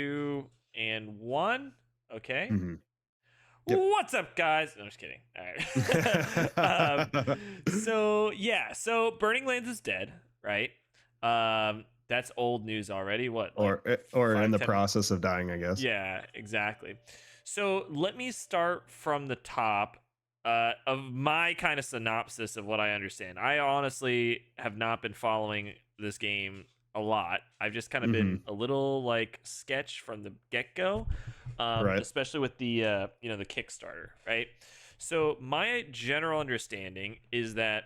two, and one. Okay. Mhm. Yep. What's up, guys? No, I'm just kidding. All right. So Burning Lands is dead, right? That's old news already. What, like or in five, the 10? process of dying, I guess. Yeah, exactly. So let me start from the top of my kind of synopsis of what I understand. I honestly have not been following this game a lot. I've just kind of been Mhm. a little like sketch from the get go, Right. especially with the the Kickstarter, right? So my general understanding is that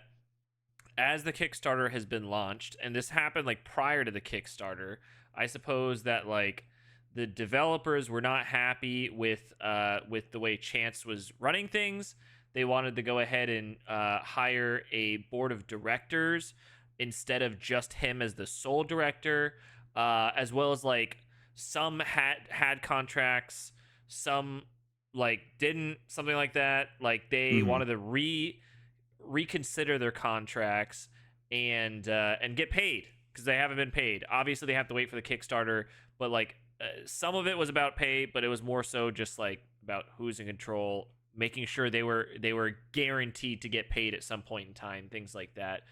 as the Kickstarter has been launched, and this happened like prior to the Kickstarter, I suppose that like the developers were not happy with the way Chance was running things. They wanted to go ahead and hire a board of directors instead of just him as the sole director, as well as like some had contracts, some like didn't, something like that. Like they Mhm. wanted to reconsider their contracts and get paid because they haven't been paid. Obviously, they have to wait for the Kickstarter, but like some of it was about pay, but it was more so just like about who's in control, making sure they were guaranteed to get paid at some point in time, things like that.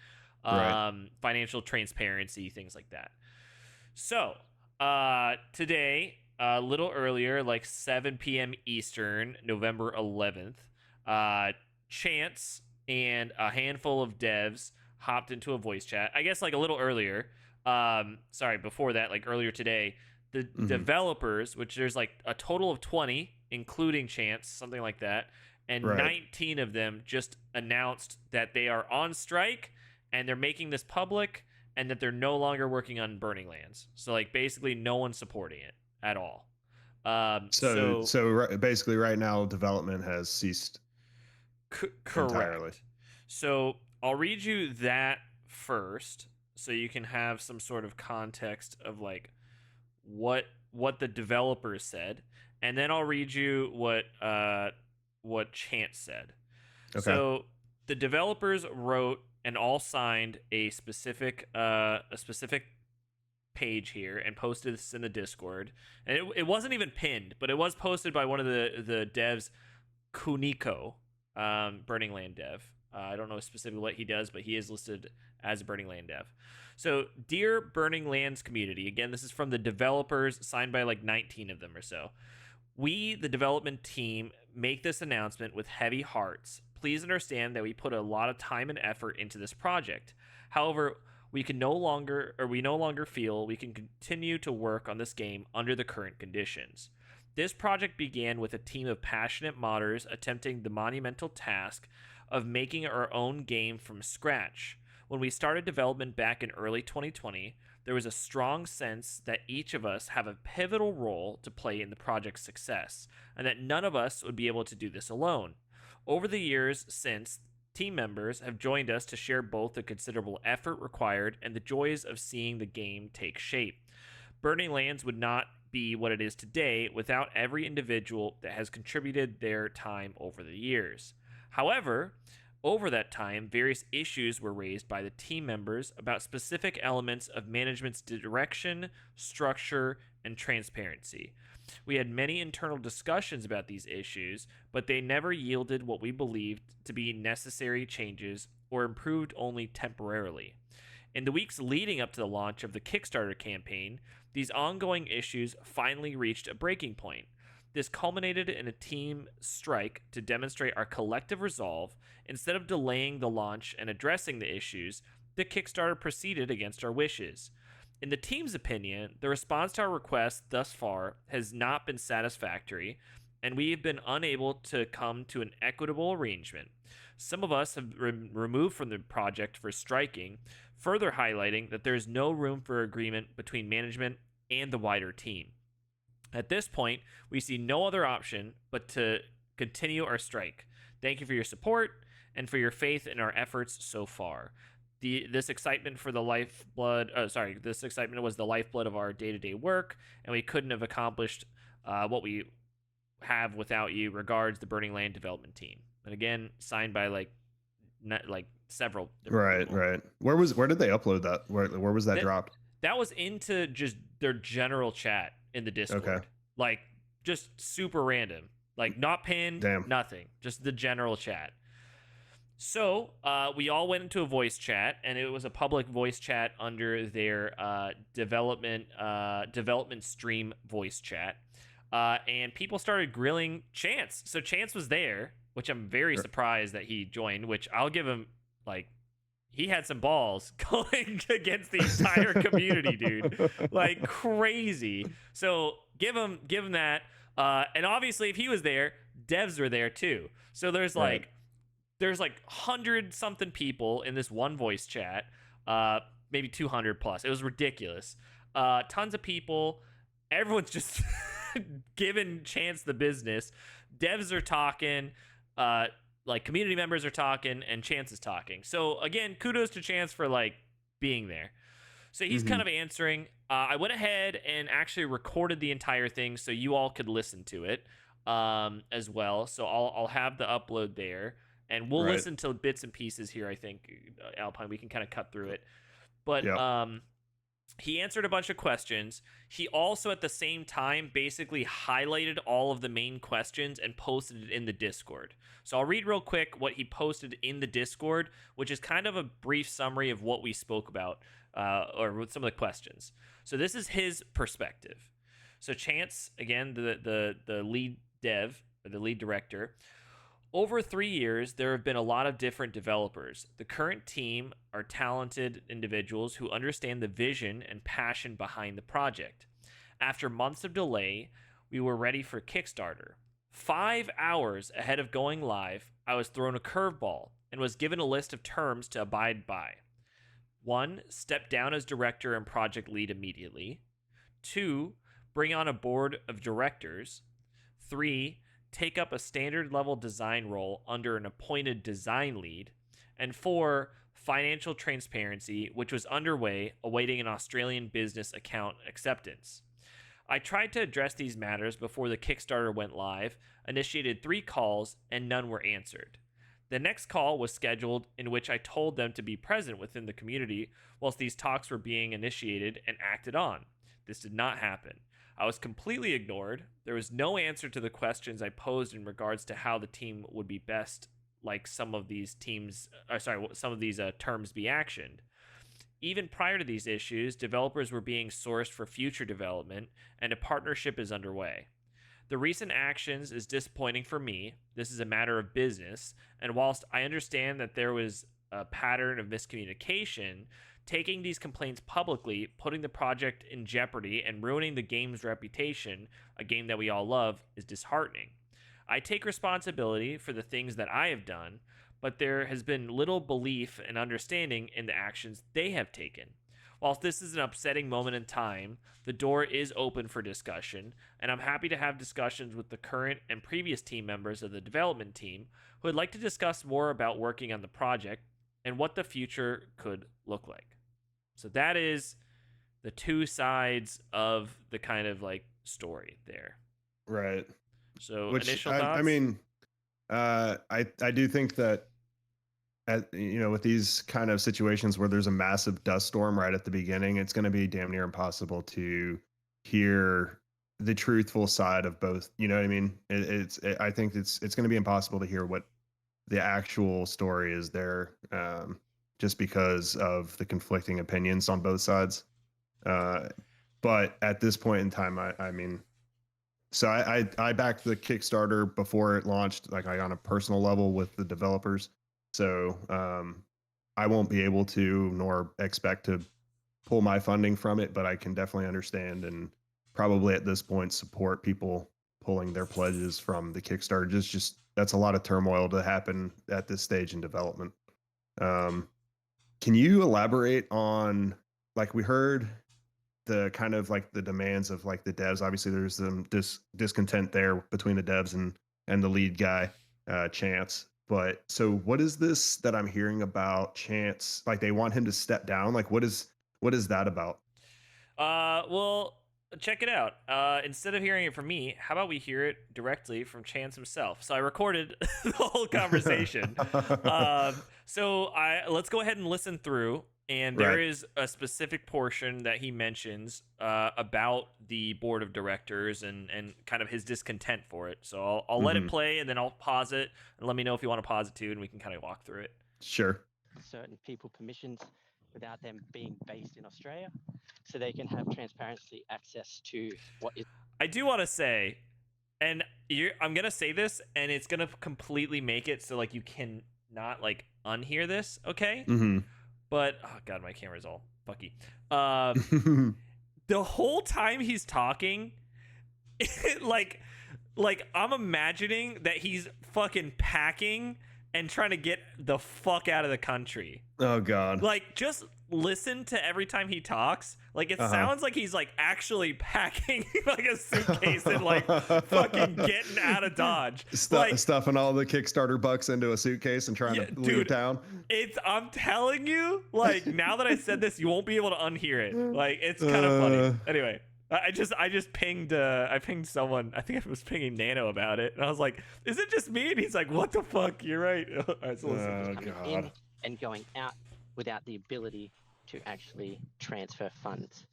Right. Financial transparency, things like that. So today, a little earlier, like 7 p.m. Eastern, November 11th, Chance and a handful of devs hopped into a voice chat. I guess like a little earlier. Sorry, before that, like earlier today, the Mhm. developers, which there's like a total of 20, including Chance, something like that, and Right. 19 of them just announced that they are on strike and they're making this public and that they're no longer working on Burning Lands. So like basically no one's supporting it at all. Um, So so so basically right now development has ceased entirely. Correct. So I'll read you that first, so you can have some sort of context of like what the developers said, and then I'll read you what Chance said. Okay. So the developers wrote and all signed a specific page here and posted this in the Discord, and it wasn't even pinned, but it was posted by one of the devs, Kuniko, Burning Land dev. I don't know specifically what he does, but he is listed as a Burning Land dev. So, dear Burning Lands community, again, this is from the developers, signed by like 19 of them or so. We, the development team, make this announcement with heavy hearts. Please understand that we put a lot of time and effort into this project. However, we no longer feel we can continue to work on this game under the current conditions. This project began with a team of passionate modders attempting the monumental task of making our own game from scratch. When we started development back in early 2020, there was a strong sense that each of us have a pivotal role to play in the project's success, and that none of us would be able to do this alone. Over the years since, team members have joined us to share both the considerable effort required and the joys of seeing the game take shape. Burning Lands would not be what it is today without every individual that has contributed their time over the years. However, over that time, various issues were raised by the team members about specific elements of management's direction, structure, and transparency. We had many internal discussions about these issues, but they never yielded what we believed to be necessary changes or improved only temporarily. In the weeks leading up to the launch of the Kickstarter campaign, these ongoing issues finally reached a breaking point. This culminated in a team strike to demonstrate our collective resolve. Instead of delaying the launch and addressing the issues, the Kickstarter proceeded against our wishes. In the team's opinion, the response to our request thus far has not been satisfactory, and we have been unable to come to an equitable arrangement. Some of us have been removed from the project for striking, further highlighting that there is no room for agreement between management and the wider team. At this point, we see no other option but to continue our strike. Thank you for your support and for your faith in our efforts so far. This excitement for the lifeblood, this excitement was the lifeblood of our day-to-day work, and we couldn't have accomplished what we have without you. Regards, the Burning Land development team. And again, signed by like several different Right, people. right. Where did they upload that? Where was that That dropped? that was into just their general chat. in the Okay. Discord. Like, just super random. Like, not pinned, Damn. nothing. Just the general chat. So we all went into a voice chat, and it was a public voice chat under their development stream voice chat. And people started grilling Chance. So Chance was there, which I'm very Sure. surprised that he joined, which I'll give him, like, he had some balls going against the entire community, dude. Like, crazy. So give him that. And obviously, if he was there, devs were there too. So there's Right. like 100 something people in this one voice chat, maybe 200 plus. It was ridiculous. Tons of people. Everyone's just giving Chance the business. Devs are talking, like community members are talking, and Chance is talking. So again, kudos to Chance for like being there. So he's kind of answering. I went ahead and actually recorded the entire thing so you all could listen to it as well. So I'll have the upload there, and we'll Right. listen to bits and pieces here. I think Alpine, we can kind of cut through it, but Yeah. he answered a bunch of questions. He also, at the same time, basically highlighted all of the main questions and posted it in the Discord. So I'll read real quick what he posted in the Discord, which is kind of a brief summary of what we spoke about, or some of the questions. So this is his perspective. So Chance, again, the lead dev, or the lead director. Over 3 years, there have been a lot of different developers. The current team are talented individuals who understand the vision and passion behind the project. After months of delay, we were ready for Kickstarter. 5 hours ahead of going live, I was thrown a curveball and was given a list of terms to abide by. 1. Step down as director and project lead immediately. 2. Bring on a board of directors. 3. Take up a standard level design role under an appointed design lead. And 4. Financial transparency, which was underway, awaiting an Australian business account acceptance. I tried to address these matters before the Kickstarter went live, initiated 3 calls, and none were answered. The next call was scheduled, in which I told them to be present within the community whilst these talks were being initiated and acted on. This did not happen. I was completely ignored. There was no answer to the questions I posed in regards to how the team would be best, like some of these terms be actioned. Even prior to these issues, developers were being sourced for future development, and a partnership is underway. The recent actions is disappointing for me. This is a matter of business, and whilst I understand that there was a pattern of miscommunication, taking these complaints publicly, putting the project in jeopardy, and ruining the game's reputation, a game that we all love, is disheartening. I take responsibility for the things that I have done, but there has been little belief and understanding in the actions they have taken. Whilst this is an upsetting moment in time, the door is open for discussion, and I'm happy to have discussions with the current and previous team members of the development team who would like to discuss more about working on the project and what the future could look like. So that is the two sides of the kind of like story there. Right. So Which initial thoughts? I mean, I do think that with these kind of situations where there's a massive dust storm right at the beginning, it's going to be damn near impossible to hear the truthful side of both. You know what I mean? I think it's going to be impossible to hear what the actual story is there, just because of the conflicting opinions on both sides. But at this point in time, I mean, so I backed the Kickstarter before it launched, like on a personal level with the developers. So I won't be able to nor expect to pull my funding from it, but I can definitely understand and probably at this point support people pulling their pledges from the Kickstarter. Just that's a lot of turmoil to happen at this stage in development. Can you elaborate on, like, we heard the kind of like the demands of like the devs? Obviously there's some discontent there between the devs and the lead guy, Chance. But so what is this that I'm hearing about Chance? Like they want him to step down. Like what is that about? Well, check it out. Instead of hearing it from me, how about we hear it directly from Chance himself? So I recorded the whole conversation. So let's go ahead and listen through. and there Right. is a specific portion that he mentions about the board of directors and kind of his discontent for it. So I'll let it Mhm. play, and then I'll pause it, and let me know if you want to pause it too, and we can kind of walk through it. Sure. Certain people permissions without them being based in Australia, so they can have transparency access to what is. I do want to say, and I'm gonna say this, and it's gonna completely make it so like you can not like unhear this, okay? Mhm. But oh god, my camera's all fucky. The whole time he's talking, like I'm imagining that he's fucking packing and trying to get the fuck out of the country. Oh god. Like, just listen to every time he talks. Like, it sounds like he's like actually packing like a suitcase and like fucking getting out of Dodge. Like, Stuffing all the Kickstarter bucks into a suitcase and trying to leave town. I'm telling you, like, now that I said this, you won't be able to unhear it. Like, it's kind of funny. Anyway. I just pinged I pinged someone. I think I was pinging Nano about it, and I was like, "Is it just me?" And he's like, "What the fuck? You're right." All right, so listen. Oh Coming god. in and going out without the ability to actually transfer funds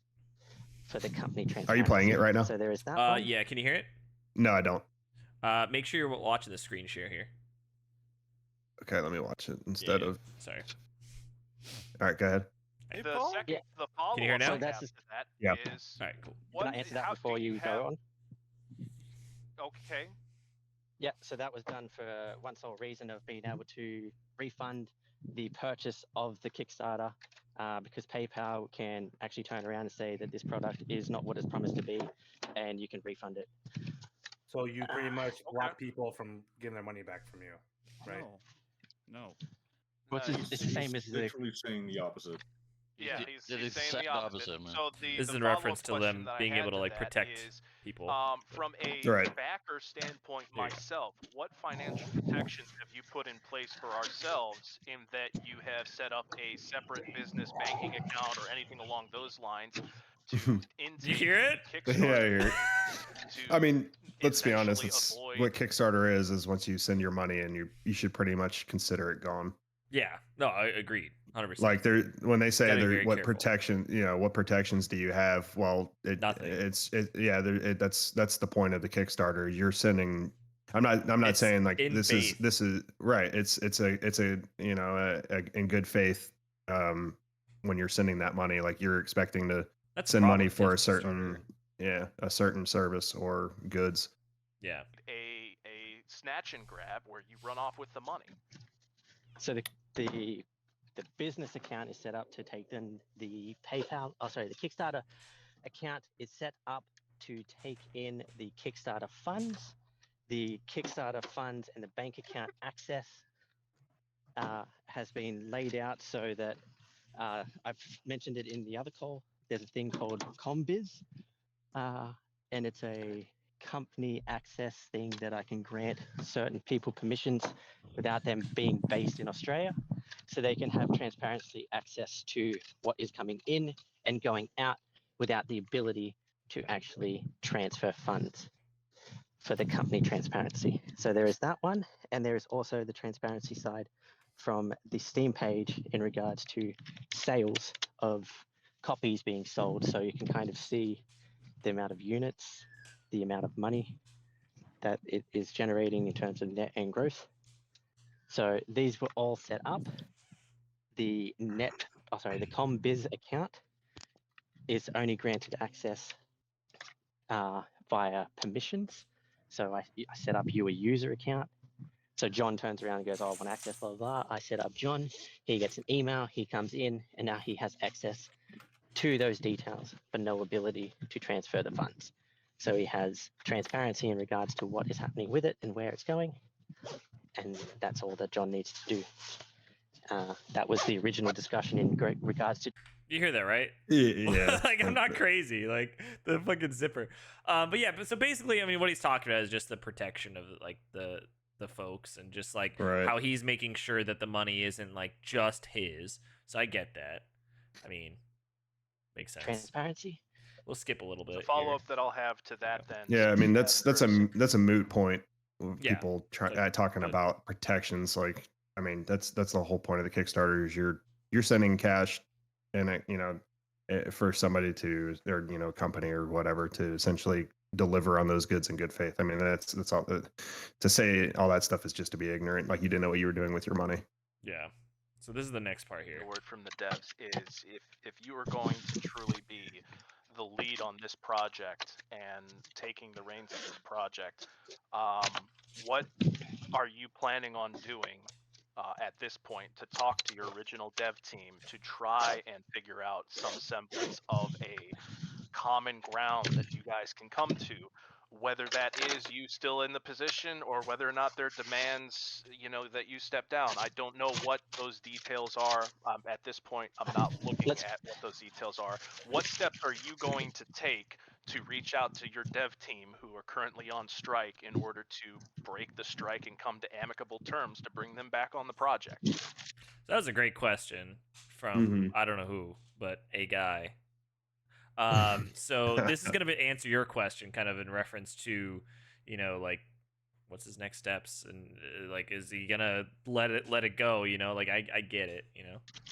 for the company transparency. Are you playing it right now? So there is that one. Yeah, can you hear it? No, I don't. Make sure you're watching the screen share here. Okay, let me watch it instead of. Sorry. All right, go ahead. The Yeah. second, the follow-up Can you hear now? I That's have just- to that Yep. is, All right, cool. Can I answer that how before do you have, go on? Okay. Yeah, so that was done for one sole reason of being able to refund the purchase of the Kickstarter, because PayPal can actually turn around and say that this product is not what it's promised to be, and you can refund it. So you pretty much block people from getting their money back from you, right? No. Which No, is it's the same as the literally saying the opposite. Yeah, It he's is saying the the opposite. opposite, man. So This is the in reference follow-up to question them that I being had able to like that protect is, people. from a Right. backer standpoint There you go. myself, what financial protections have you put in place for ourselves in that you have set up a separate business banking account or anything along those lines to intake You hear it? Kickstarter Yeah, I hear it. money to I mean, let's be honest. essentially It's avoid what Kickstarter is once you send your money and you should pretty much consider it gone. Yeah. No, I agreed. 100%. Like when they say Gotta be they're very what careful. protection, what protections do you have? Well, Nothing. That's the point of the Kickstarter. You're sending. I'm not It's saying like in this faith. is right. It's a in good faith. When you're sending that money, like you're expecting to That's send the money problem for a with certain Kickstarter. a certain service or goods. Yeah. a snatch and grab where you run off with the money. So the business account is set up to take in the PayPal. Oh, sorry, the Kickstarter account is set up to take in the Kickstarter funds. The Kickstarter funds and the bank account access has been laid out so that I've mentioned it in the other call. There's a thing called Combiz, and it's a company access thing that I can grant certain people permissions without them being based in Australia, so they can have transparency access to what is coming in and going out without the ability to actually transfer funds for the company transparency. So there is that one, and there is also the transparency side from the Steam page in regards to sales of copies being sold, so you can kind of see the amount of units, the amount of money that it is generating in terms of net and gross. So these were all set up. The Combiz account is only granted access via permissions. So I set up you a user account. So John turns around and goes, "Oh, I want access, blah, blah, blah." I set up John. He gets an email. He comes in, and now he has access to those details, but no ability to transfer the funds. So he has transparency in regards to what is happening with it and where it's going. And that's all that John needs to do. That was the original discussion in regards to. You hear that, right? Yeah. Like, I'm not crazy. Like, the fucking zipper. But yeah, so basically, I mean, what he's talking about is just the protection of like the folks, and just like Right. how he's making sure that the money isn't like just his. So I get that. I mean, makes sense. Transparency. We'll skip a little bit. The here. follow-up that I'll have to that then. Yeah, I since mean you that's have yours. that's a moot point. With Yeah, people but- talking but- about protections. Like, I mean, that's the whole point of the Kickstarter is you're sending cash and for somebody to, or company or whatever, to essentially deliver on those goods in good faith. I mean, that's all. To say all that stuff is just to be ignorant, like you didn't know what you were doing with your money. Yeah. So this is the next part here. The word from the devs is if you are going to truly be the lead on this project and taking the reins of this project, what are you planning on doing at this point to talk to your original dev team to try and figure out some semblance of a common ground that you guys can come to, whether that is you still in the position or whether or not their demands, that you step down? I don't know what those details are. At this point, I'm not looking at what those details are. What steps are you going to take to reach out to your dev team who are currently on strike in order to break the strike and come to amicable terms to bring them back on the project? That was a great question from I don't know who, but a guy. So this is gonna answer your question, kind of in reference to, like, what's his next steps, and like, is he gonna let it go? Like, I get it.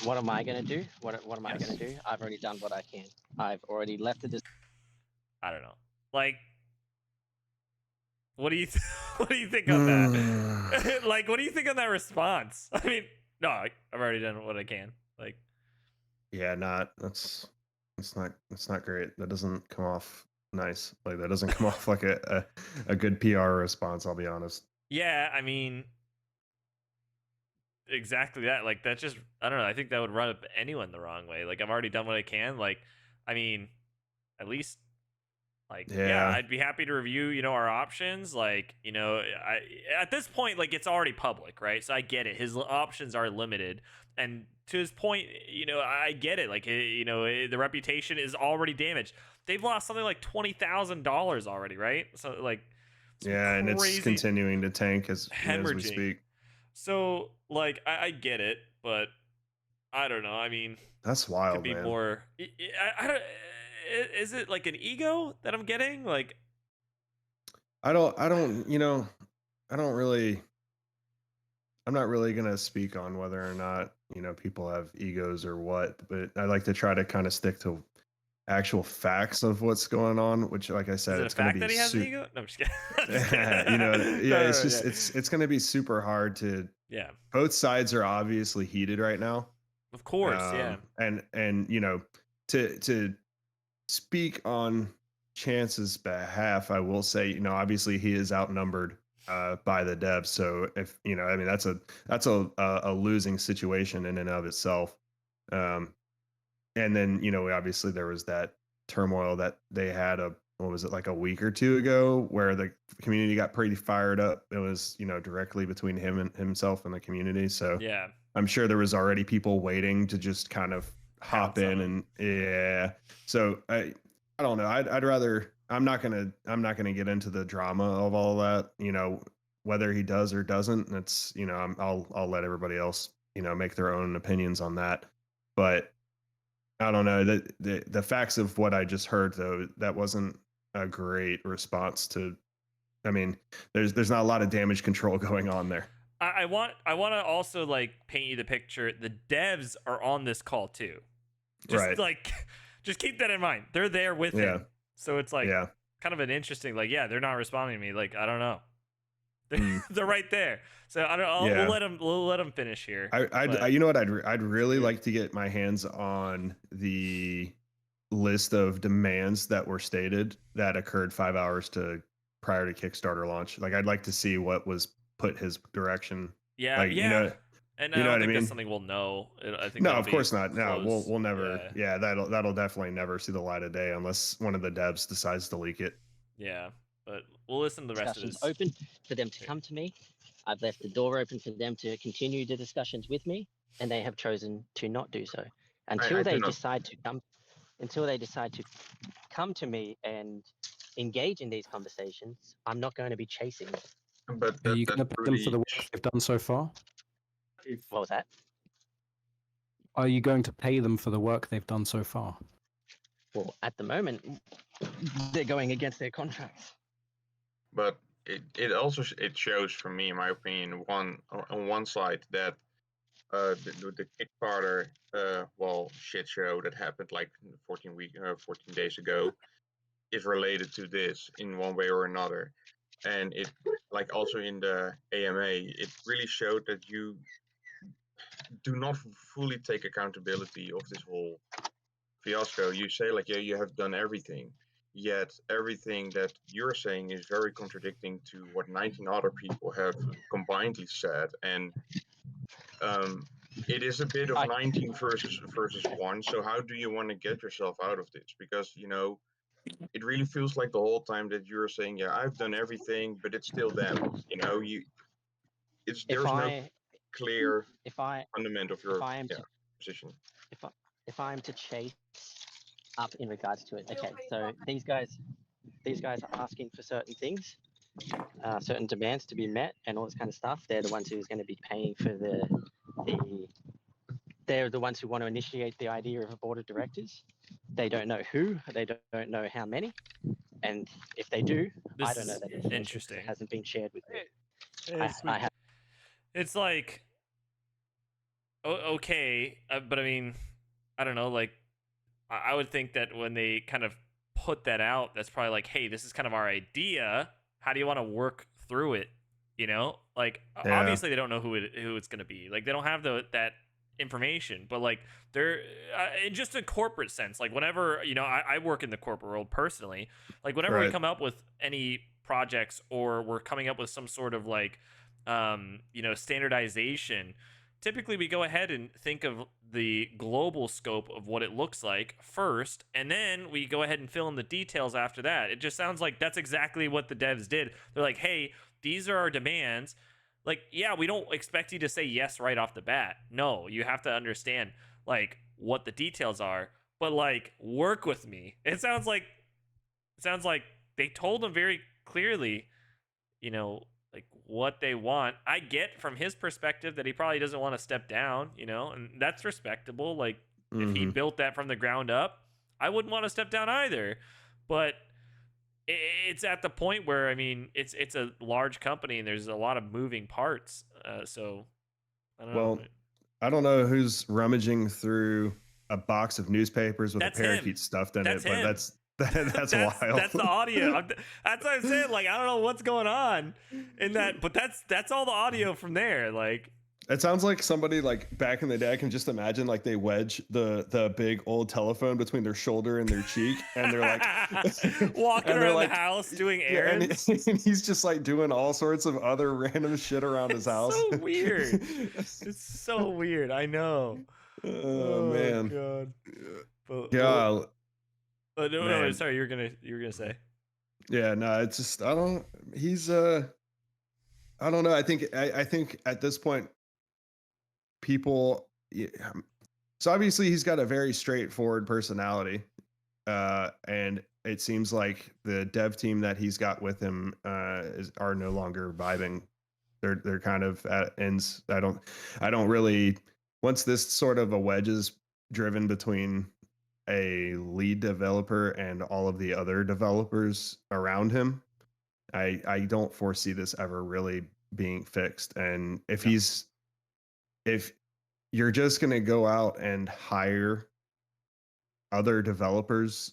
What am I gonna do? What am I Yes. gonna do? I've already done what I can. I've already left it. I don't know. Like, what do you what do you think on that? Like, what do you think on that response? I mean, no, I've already done what I can. Like, Yeah, that's not great. That doesn't come off nice. Like that doesn't come off like a good PR response, I'll be honest. yeah, I mean, exactly that. Like, that's just, I don't know. I think that would run up anyone the wrong way. Like, I've already done what I can. Like, I mean, at least, like, yeah, I'd be happy to review, our options. Like, at this point, like, it's already public, right? So I get it. His options are limited. And to his point, I get it. Like, the reputation is already damaged. They've lost something like $20,000 already, right? So, like, and it's continuing to tank as we speak. So, like, I get it, but I don't know. I mean, that's wild, could be man. more. I don't. Is it like an ego that I'm getting? Like, I don't. I'm not really gonna speak on whether or not people have egos or what, but I like to try to kind of stick to actual facts of what's going on. Which, like I said, is it it's a fact gonna be that he has an ego? No, I'm just kidding. it's just it's gonna be super hard to. Yeah. Both sides are obviously heated right now. Of course, yeah. And to speak on Chance's behalf, I will say, obviously he is outnumbered by the devs. So if I mean, that's a losing situation in and of itself. And then obviously there was that turmoil that they had what was it, like a week or two ago, where the community got pretty fired up. It was directly between him and himself and the community. So yeah, I'm sure there was already people waiting to just kind of hop in and So I don't know. I'd rather. I'm not gonna get into the drama of all that. Whether he does or doesn't. That's I'll let everybody else make their own opinions on that. But I don't know. The facts of what I just heard, though, that wasn't a great response to. I mean, there's not a lot of damage control going on there. I want to also, like, paint you the picture. The devs are on this call too. Just right. Like, just keep that in mind. They're there with him. So it's like kind of an interesting, like, yeah, they're not responding to me. Like, I don't know. They're right there. So I don't. We'll let them finish here. You know what? I'd really like to get my hands on the list of demands that were stated that occurred 5 hours prior to Kickstarter launch. Like, I'd like to see what was put his direction. Yeah, like, and I don't think that's something we'll know. I think no, of course not. No, we'll never. Yeah. That'll definitely never see the light of day unless one of the devs decides to leak it. Yeah, but we'll listen to the rest of this. Open for them to come to me. I've left the door open for them to continue the discussions with me, and they have chosen to not do so until they decide to come to me and engage in these conversations. I'm not going to be chasing them. But are you going to pay them for the work they've done so far? What was that? Are you going to pay them for the work they've done so far? Well, at the moment, they're going against their contracts. But it also shows, for me, in my opinion, on one side that the Kickstarter shit show that happened like 14 days ago is related to this in one way or another. And it, like, also in the AMA, it really showed that you do not fully take accountability of this whole fiasco. You say like, yeah, you have done everything, yet everything that you're saying is very contradicting to what 19 other people have combinedly said. And it is a bit of 19 versus 1. So how do you want to get yourself out of this? Because, you know, it really feels like the whole time that you're saying, yeah, I've done everything, but it's still them. You know, there's no clear fundament of your position. If I'm to chase up in regards to it, okay, so these guys are asking for certain things, certain demands to be met, and all this kind of stuff. They're the ones who's going to be paying for they're the ones who want to initiate the idea of a board of directors. They don't know who, they don't know how many, and if they do, I don't know that information. Interesting. It hasn't been shared with me. It's like, okay, but I mean, I don't know, like, I would think that when they kind of put that out, that's probably like, hey, this is kind of our idea. How do you want to work through it? You know, like, obviously they don't know who it's going to be. Like, they don't have that information, but like, they're in just a corporate sense. Like, whenever, you know, I work in the corporate world personally. Like, whenever we come up with any projects, or we're coming up with some sort of like, you know, standardization, typically we go ahead and think of the global scope of what it looks like first, and then we go ahead and fill in the details after that. It just sounds like that's exactly what the devs did. They're like, hey, these are our demands. Like, yeah, we don't expect you to say yes right off the bat. No, you have to understand, like, what the details are, but, like, work with me. It sounds like they told him very clearly, you know, like, what they want. I get from his perspective that he probably doesn't want to step down, you know, and that's respectable. Like, if he built that from the ground up, I wouldn't want to step down either. But it's at the point where, I mean, it's a large company and there's a lot of moving parts. So I don't know. Well, I don't know who's rummaging through a box of newspapers with a parakeet stuffed in it, but that's wild. That's the audio. That's what I'm saying. Like, I don't know what's going on in that, but that's all the audio from there. Like, it sounds like somebody, like, back in the day, I can just imagine, like, they wedge the big old telephone between their shoulder and their cheek, and they're like walking around the house doing errands. And he's just like doing all sorts of other random shit around his house. So weird. It's so weird. I know. Oh man. God. But, yeah. No, sorry, you were gonna say. Yeah, no, it's just I don't know. I think at this point, people. So obviously he's got a very straightforward personality, and it seems like the dev team that he's got with him are no longer vibing. They're kind of at ends. I don't really. Once this sort of a wedge is driven between a lead developer and all of the other developers around him, I don't foresee this ever really being fixed. And if you're just going to go out and hire other developers,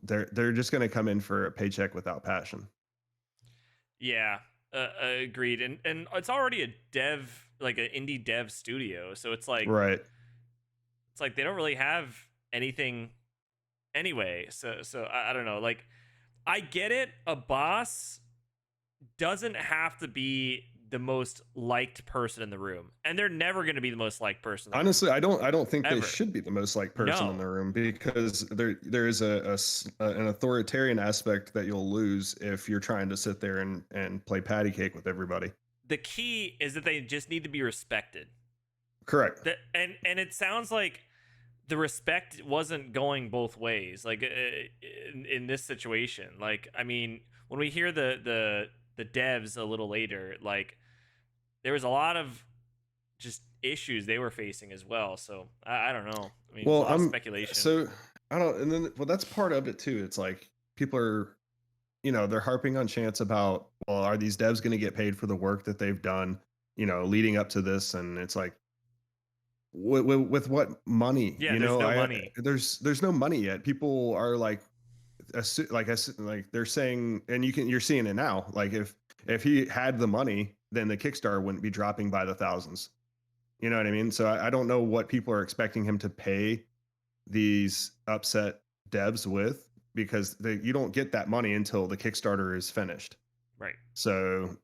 they're just going to come in for a paycheck without passion. Yeah, agreed. And it's already a dev, like an indie dev studio, so it's like, right. It's like they don't really have anything anyway. So I don't know. Like, I get it. A boss doesn't have to be the most liked person in the room, and they're never going to be the most liked person. Honestly, I don't think they should be the most liked person in the room, because there is an authoritarian aspect that you'll lose if you're trying to sit there and play patty cake with everybody. The key is that they just need to be respected. Correct. And it sounds like the respect wasn't going both ways. Like, in this situation, like, I mean, when we hear the devs a little later, like, there was a lot of just issues they were facing as well. So I don't know. I mean, well, I'm speculation. So I don't, and then, well, that's part of it too. It's like people are, you know, they're harping on Chance about, well, are these devs going to get paid for the work that they've done, you know, leading up to this? And it's like, with what money? Yeah, you there's know, no money. There's no money yet. People are like like they're saying, and you're seeing it now. Like if he had the money, then the Kickstarter wouldn't be dropping by the thousands. You know what I mean? So I don't know what people are expecting him to pay these upset devs with, because you don't get that money until the Kickstarter is finished. Right. So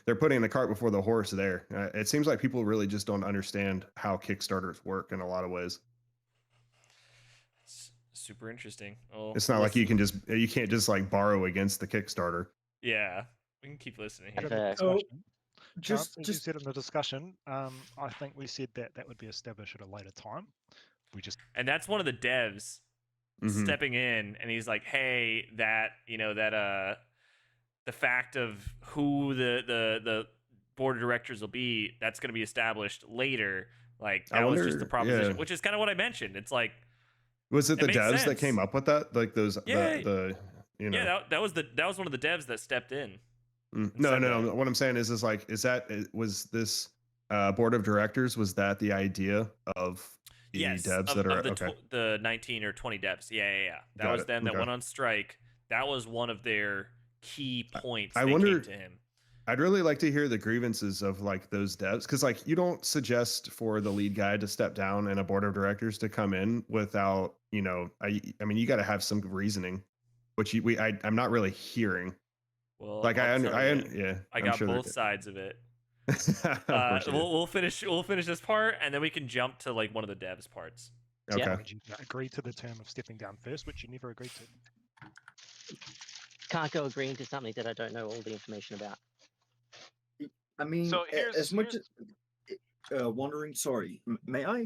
they're putting the cart before the horse there. It seems like people really just don't understand how Kickstarters work in a lot of ways. It's super interesting. Oh, It's not like you can't just like borrow against the Kickstarter. Yeah, we can keep listening Have here. a So, question. as you said in the discussion, I think we said that would be established at a later time. And that's one of the devs Mhm. stepping in, and he's like, "Hey, that the fact of who the board of directors will be, that's going to be established later. Like that was just the proposition, which is kind of what I mentioned. It's like, was it the makes devs that sense. came up with that? Like those, Yeah. the you know. Yeah, that was one of the devs that stepped in. No. What I'm saying is was this board of directors, was that the idea of the devs that are the 19 or 20 devs? Yeah. That Got was it. them that Okay. went on strike. That was one of their key points. I they wonder- came to him. I'd really like to hear the grievances of like those devs, because like you don't suggest for the lead guy to step down and a board of directors to come in without, I mean, you got to have some reasoning, which I'm not really hearing. Well, Like I'll tell you, yeah, I I'm got sure both sides of it. Of course you do. We'll finish this part, and then we can jump to like one of the devs parts. Okay. Yeah. Would you agree to the term of stepping down first, which you never agreed to? Can't go agreeing to something that I don't know all the information about. I mean, So as much as wondering, sorry, may I?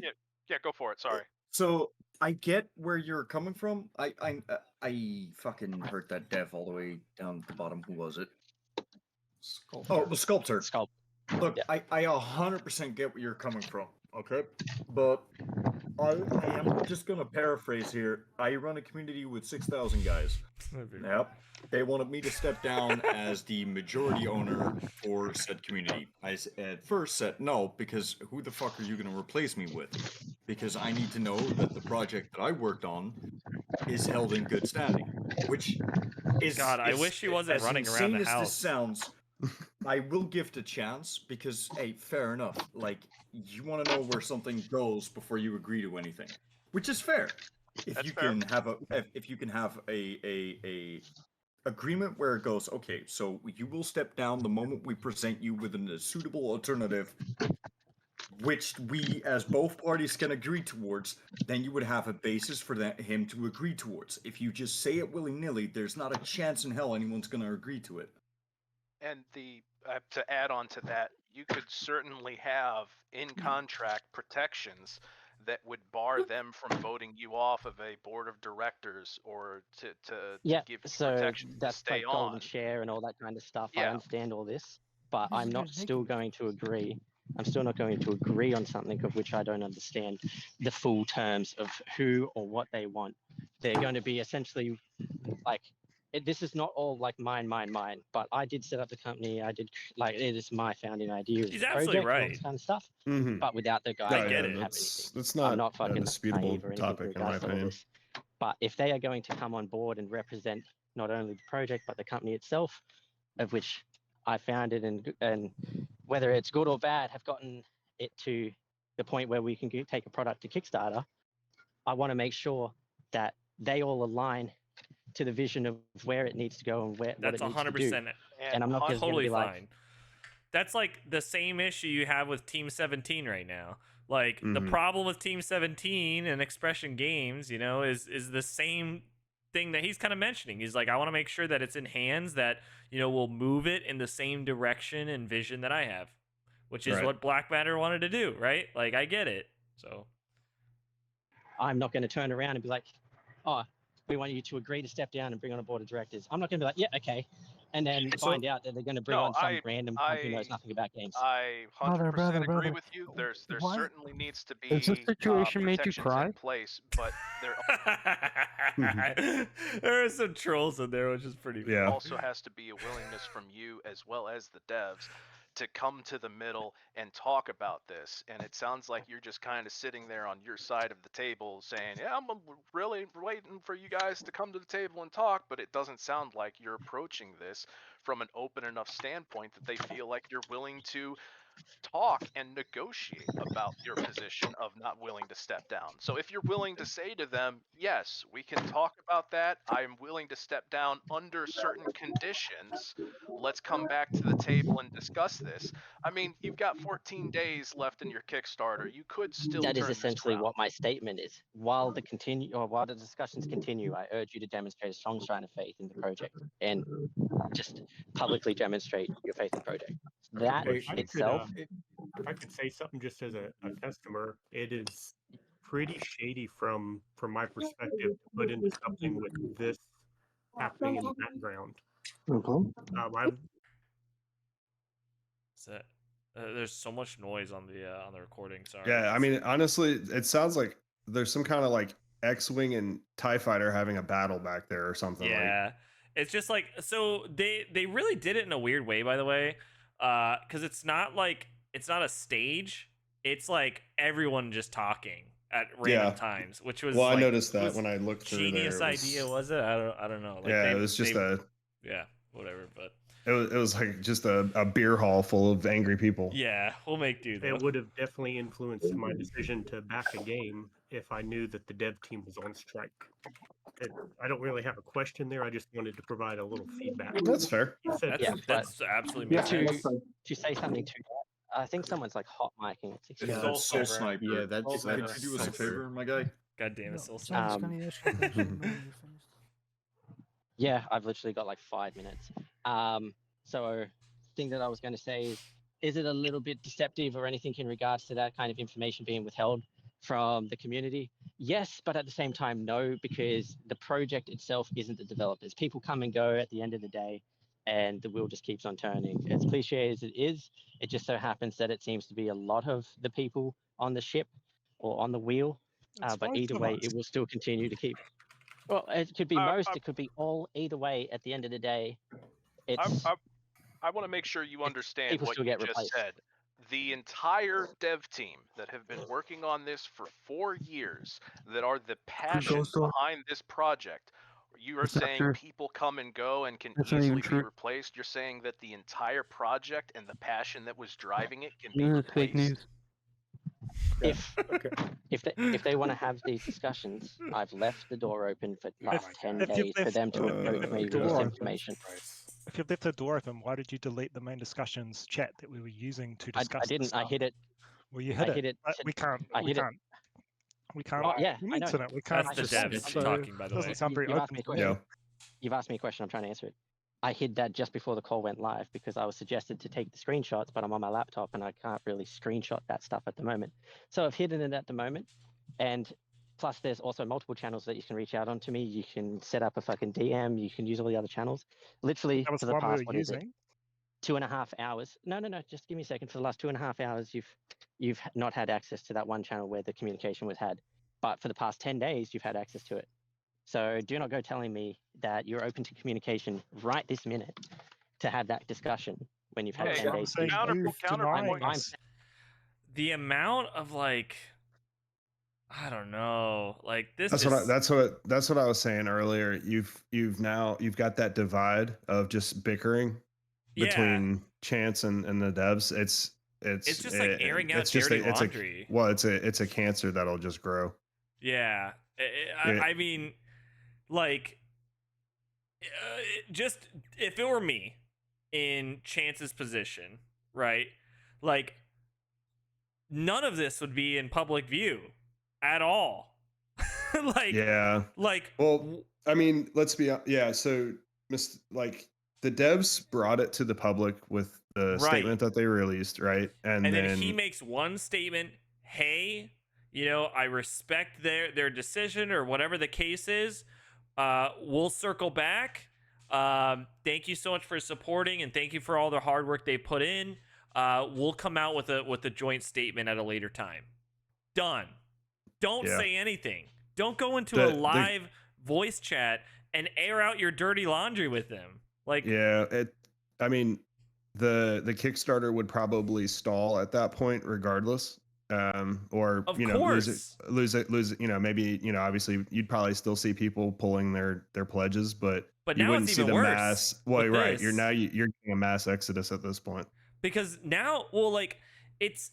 Yeah, go for it. Sorry. So I get where you're coming from. I fucking heard that dev all the way down at the bottom. Who was it? Oh, the sculptor. Look, Yeah. I 100% get where you're coming from. Okay, but I am just gonna paraphrase here. I run a community with 6,000 guys. Yep. They wanted me to step down as the majority owner for said community. I at first said no, because who the fuck are you going to replace me with? Because I need to know that the project that I worked on is held in good standing. Which is... God, I wish he wasn't running around the As insane as house. this sounds, I will give it a chance, because, hey, fair enough. Like, you want to know where something goes before you agree to anything. Which is fair. If you can have a agreement where it goes, okay, so you will step down the moment we present you with a suitable alternative, which we as both parties can agree towards, then you would have a basis for him to agree towards. If you just say it willy-nilly, there's not a chance in hell anyone's going to agree to it. And to add on to that, you could certainly have in contract protections that would bar them from voting you off of a board of directors, or to give you protection to that's stay like on. golden share and all that kind of stuff. I Yeah. understand all this, but I'm not still going to agree. I'm still not going to agree on something of which I don't understand the full terms of who or what they want. They're going to be essentially like, this is not all like mine. But I did set up the company. I did, like, it is my founding idea. He's absolutely and all right. this kind of stuff. Mhm. But without the guy, I I get don't it. have That's anything. not, I'm not a fucking disputable naive or anything topic, with in my regards to all opinion. this. But if they are going to come on board and represent not only the project but the company itself, of which I founded, and whether it's good or bad, have gotten it to the point where we can take a product to Kickstarter, I want to make sure that they all align to the vision of where it needs to go and what That's it needs to do. 100%. And I'm not just gonna totally be like- fine. That's like the same issue you have with Team 17 right now. Like the Mhm. problem with Team 17 and Expression Games, is the same thing that he's kind of mentioning. He's like, I want to make sure that it's in hands that, will move it in the same direction and vision that I have, which is Right. what Black Matter wanted to do, right? Like, I get it. So I'm not going to turn around and be like, oh, we want you to agree to step down and bring on a board of directors. I'm not going to be like, yeah, okay. And then find out that they're going to bring No, on some random cunt who knows nothing about games. I 100% agree with you. There Why- certainly needs to be Has this situation made you protections cry? in place, but there there are some trolls in there, which is pretty funny. Yeah. also has to be a willingness from you as well as the devs to come to the middle and talk about this. And it sounds like you're just kind of sitting there on your side of the table saying, yeah, I'm really waiting for you guys to come to the table and talk. But it doesn't sound like you're approaching this from an open enough standpoint that they feel like you're willing to talk and negotiate about your position of not willing to step down. So if you're willing to say to them, yes, we can talk about that. I'm willing to step down under certain conditions. Let's come back to the table and discuss this. I mean, you've got 14 days left in your Kickstarter. You could still That is turn this essentially around. what my statement is. While the discussions continue, I urge you to demonstrate a strong sign of faith in the project and just publicly demonstrate your faith in the project. That If I could, itself, if I could say something just as a customer, it is pretty shady from my perspective to put into something with this happening in the background. I There's so much noise on the recording. Sorry. Yeah, I mean, honestly, it sounds like there's some kind of like X-wing and TIE fighter having a battle back there or something. Yeah, it's just like, so they really did it in a weird way, by the way, because it's not a stage. It's like everyone just talking at random times, which was I noticed that when I looked through genius there. Idea, was it? I don't know. Like it was just whatever, but it was like just a beer hall full of angry people. Yeah, we'll make do. It would have definitely influenced my decision to back a game if I knew that the dev team was on strike. I don't really have a question there. I just wanted to provide a little feedback. That's fair. That's absolutely makes sense. To say something to that, I think someo's like hot micing. Yeah, Soul Sniper. Yeah, that's could you do us a favor, my guy? God damn it, Soul Sniper. Yeah, I've literally got like 5 minutes. So thing that I was going to say is it a little bit deceptive or anything in regards to that kind of information being withheld from the community? Yes, but at the same time, no, because the project itself isn't the developers. People come and go at the end of the day, and the wheel just keeps on turning. As cliche as it is, it just so happens that it seems to be a lot of the people on the ship or on the wheel. But either way, it will still continue to keep. Well, it could be most, it could be all. Either way, at the end of the day, it's. I want to make sure you understand people what still you get just replaced. said. The entire dev team that have been working on this for 4 years, that are the passion behind this project. You are saying people come and go and can easily be replaced. You're saying that the entire project and the passion that was driving it can be replaced. Fake news. If they want to have these discussions, I've left the door open for the past 10 days for them to approach me with this information. If you left the door open, why did you delete the main discussions chat that we were using to discuss? I didn't. I hit it. Well, you hit it. We can't. We can't. We can't. Oh, yeah, we I need know. to know. We can't. That's the just devs talking, by the way. Doesn't sound very open. You've asked me a question. I'm trying to answer it. I hid that just before the call went live because I was suggested to take the screenshots, but I'm on my laptop and I can't really screenshot that stuff at the moment. So I've hidden it at the moment. And plus, there's also multiple channels that you can reach out onto me. You can set up a fucking DM. You can use all the other channels. Literally, for the past, what is it? 2.5 hours. No. Just give me a second. For the last 2.5 hours, you've not had access to that one channel where the communication was had. But for the past 10 days, you've had access to it. So do not go telling me that you're open to communication right this minute to have that discussion when you've had 10 days. Counterpoint. The amount of like, I don't know, like this. That's what I was saying earlier. You've got that divide of just bickering between Chance and the devs. It's just like airing out dirty laundry. It's a cancer that'll just grow. Yeah, I mean, like, just if it were me in Chance's position, right? Like, none of this would be in public view at all. Well, I mean, let's be so like the devs brought it to the public with the statement that they released, right? And then he makes one statement, hey, I respect their decision or whatever the case is. We'll circle back. Thank you so much for supporting and thank you for all the hard work they put in. We'll come out with a joint statement at a later time. Done. Don't say anything. Don't go into a live voice chat and air out your dirty laundry with them. Like, I mean, the Kickstarter would probably stall at that point regardless. Or Of you know, course. lose it, you know, maybe, you know, obviously you'd probably still see people pulling their pledges, but But you now wouldn't it's see even the worse mass. Well, with right, you're this. now you're getting a mass exodus at this point. Because now, well, like it's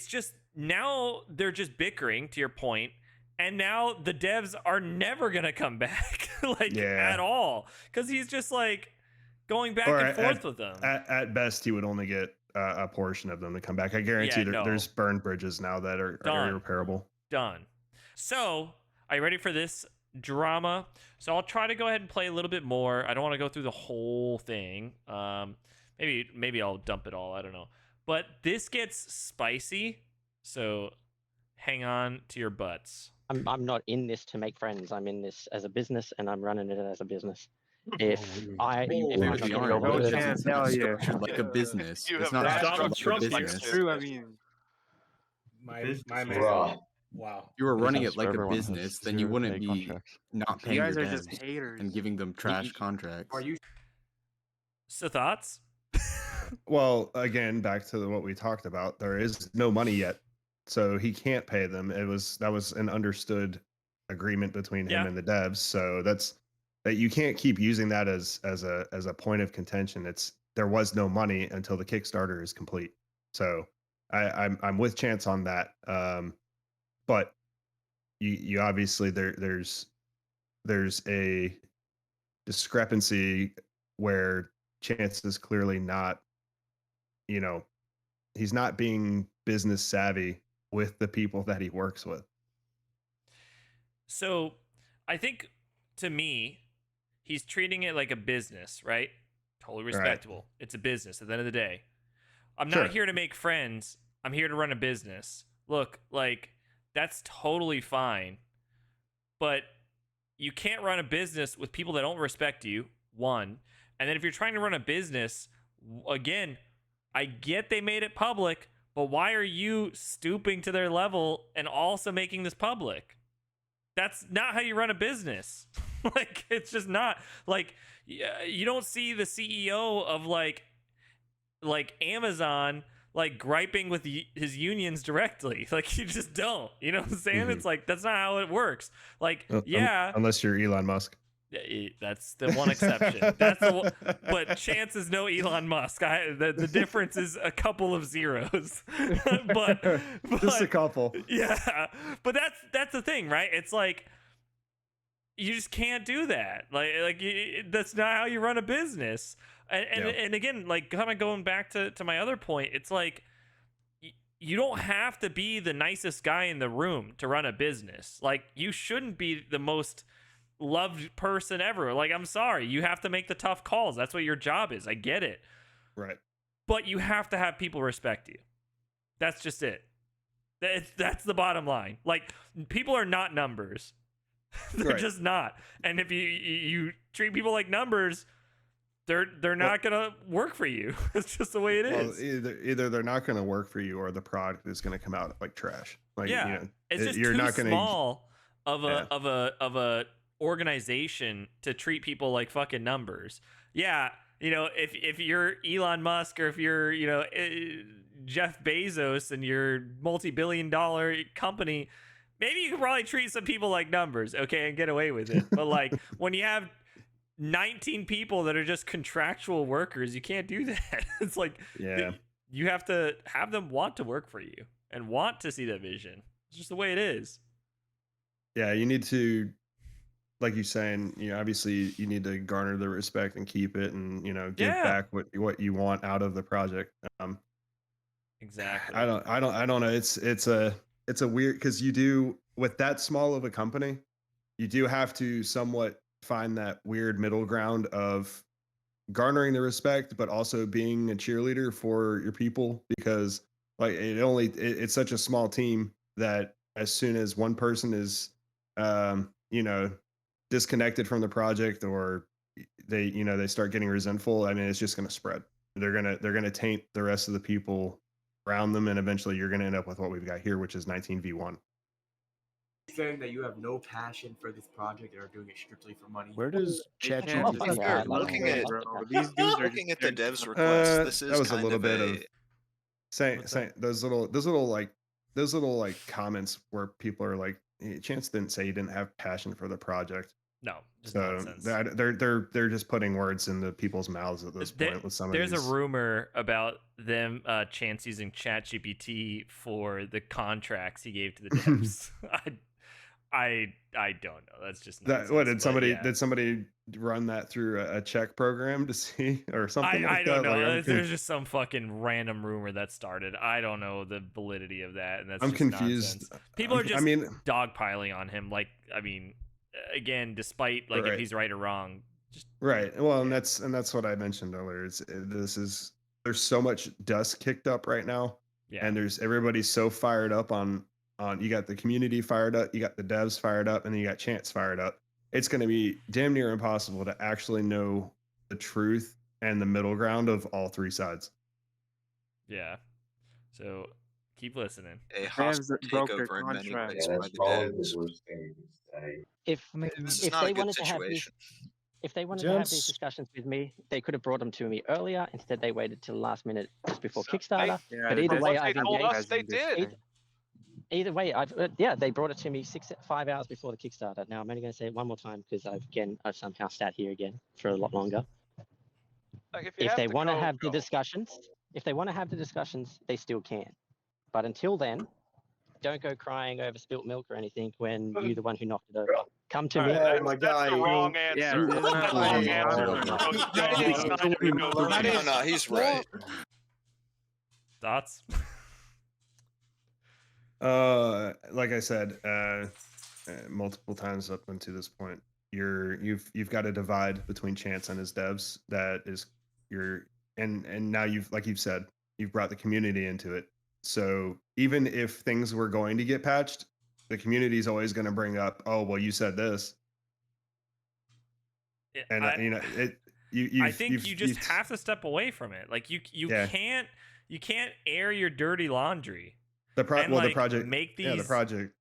just now they're just bickering, to your point, and now the devs are never gonna come back, like Yeah. at all, because he's just like going back Or and forth with them. At best, he would only get a portion of them to come back. I guarantee Yeah, no. there's burned bridges now that are Done. irreparable. Done. So, are you ready for this drama? So I'll try to go ahead and play a little bit more. I don't want to go through the whole thing. Maybe I'll dump it all. I don't know. But this gets spicy. So hang on to your butts. I'm not in this to make friends. I'm in this as a business, and I'm running it as a business. If I'm not Actually, getting aren't. the It's business, structured like a business. You It's have not not structured structured like a like business. True. I mean, my man. Bruh. Wow. If you were running Because it like a everyone has business, then you 0 wouldn't pay be contracts. not You paying your guys are just devs haters. and giving them trash contracts. Are you? So thoughts? Well, again, back to what we talked about, there is no money yet, so he can't pay them. That was an understood agreement between him Yeah. and the devs. So that you can't keep using that as a point of contention. There was no money until the Kickstarter is complete. So I'm with Chance on that. But you obviously there's a discrepancy where Chance is clearly not, you know, he's not being business savvy with the people that he works with. So I think, to me, he's treating it like a business, right? Totally Right. respectable. It's a business at the end of the day. I'm Sure. not here to make friends. I'm here to run a business. Look, like, that's totally fine. But you can't run a business with people that don't respect you, one. And then if you're trying to run a business, again, I get they made it public, but why are you stooping to their level and also making this public? That's not how you run a business. Like, it's just not. Like, you don't see the CEO of like Amazon like griping with his unions directly. Like, you just don't. You know what I'm saying? Mhm. It's like, that's not how it works. Like, Un- yeah, unless you're Elon Musk. that's the one exception. That's the one, but Chance is no Elon Musk. The difference is a couple of zeros. but Just a couple. yeah, but that's the thing, right? It's like, you just can't do that. That's not how you run a business. And again, like, kind of going back to my other point, it's like, you don't have to be the nicest guy in the room to run a business. Like, you shouldn't be the most loved person ever. Like, I'm sorry, you have to make the tough calls. That's what your job is. I get it. Right. But you have to have people respect you. That's just it. That's the bottom line. Like, people are not numbers. They're Right. just not. And if you treat people like numbers, they're not gonna work for you. It's just the way it Well, is. either they're not going to work for you, or the product is going to come out like trash. Like, Yeah. you know, It's just you're too not gonna, small of Yeah. a organization to treat people like fucking numbers. Yeah, you know, if you're Elon Musk, or if you're, you know, Jeff Bezos and your multi-billion-dollar company, maybe you could probably treat some people like numbers, okay, and get away with it. But like, when you have 19 people that are just contractual workers, you can't do that. It's like, Yeah. you have to have them want to work for you and want to see that vision. It's just the way it is. Yeah, you need to, like you're saying, you know, obviously you need to garner the respect and keep it, and, you know, give Yeah. back what you want out of the project. Exactly. I don't know. It's a weird, because you do, with that small of a company, you do have to somewhat find that weird middle ground of garnering the respect, but also being a cheerleader for your people, because like it's such a small team that as soon as one person is you know, disconnected from the project, or they start getting resentful, I mean, it's just going to spread. They're going to taint the rest of the people around them, and eventually you're going to end up with what we've got here, which is 19v1. saying that you have no passion for this project and are doing it strictly for money. Where does Yeah, ChatGPT looking at these dudes are looking at the just devs request, this That is was a kind little of bit a of saying those little like comments where people are like, Chance didn't say he didn't have passion for the project. No, just So nonsense. they're just putting words into people's mouths at this point with some of There's these. a rumor about them Chance using ChatGPT for the contracts he gave to the devs. I don't know. That's just nonsense, what did but somebody run that through a check program to see or something like I don't that? know. Like, There's just some fucking random rumor that started. I don't know the validity of that, and that's I'm just confused. nonsense. People are just I mean, dogpiling on him. Like, I mean, again, despite like if Right. he's right or wrong, just right. Well, and that's what I mentioned earlier. There's so much dust kicked up right now, yeah. and everybody's so fired up on you got the community fired up, you got the devs fired up, and then you got Chance fired up. It's going to be damn near impossible to actually know the truth and the middle ground of all three sides. Yeah. So keep listening. a hostile takeover in many ways by the devs. If This is if not they a good wanted to have these, situation. if they wanted to have these Gents. discussions with me, they could have brought them to me earlier. Instead, they waited till the last minute just before Kickstarter. But either From way, what they I've told engaged. us, they did. Either way, they brought it to me 5 hours before the Kickstarter. Now I'm only going to say it one more time because I've somehow sat here again for a lot longer. Like, If they want to have the discussions, they still can. But until then, don't go crying over spilt milk or anything when you're the one who knocked it over. Come to me. Oh my That's the wrong answer. That's the wrong answer. No, he's right. Thoughts? Like I said, multiple times up until this point, you've got a divide between Chance and his devs that is and now you've said, you've brought the community into it. So even if things were going to get patched, the community is always going to bring up, oh well, you said this, and I think you just have to step away from it. Like you can't air your dirty laundry. The project make these the project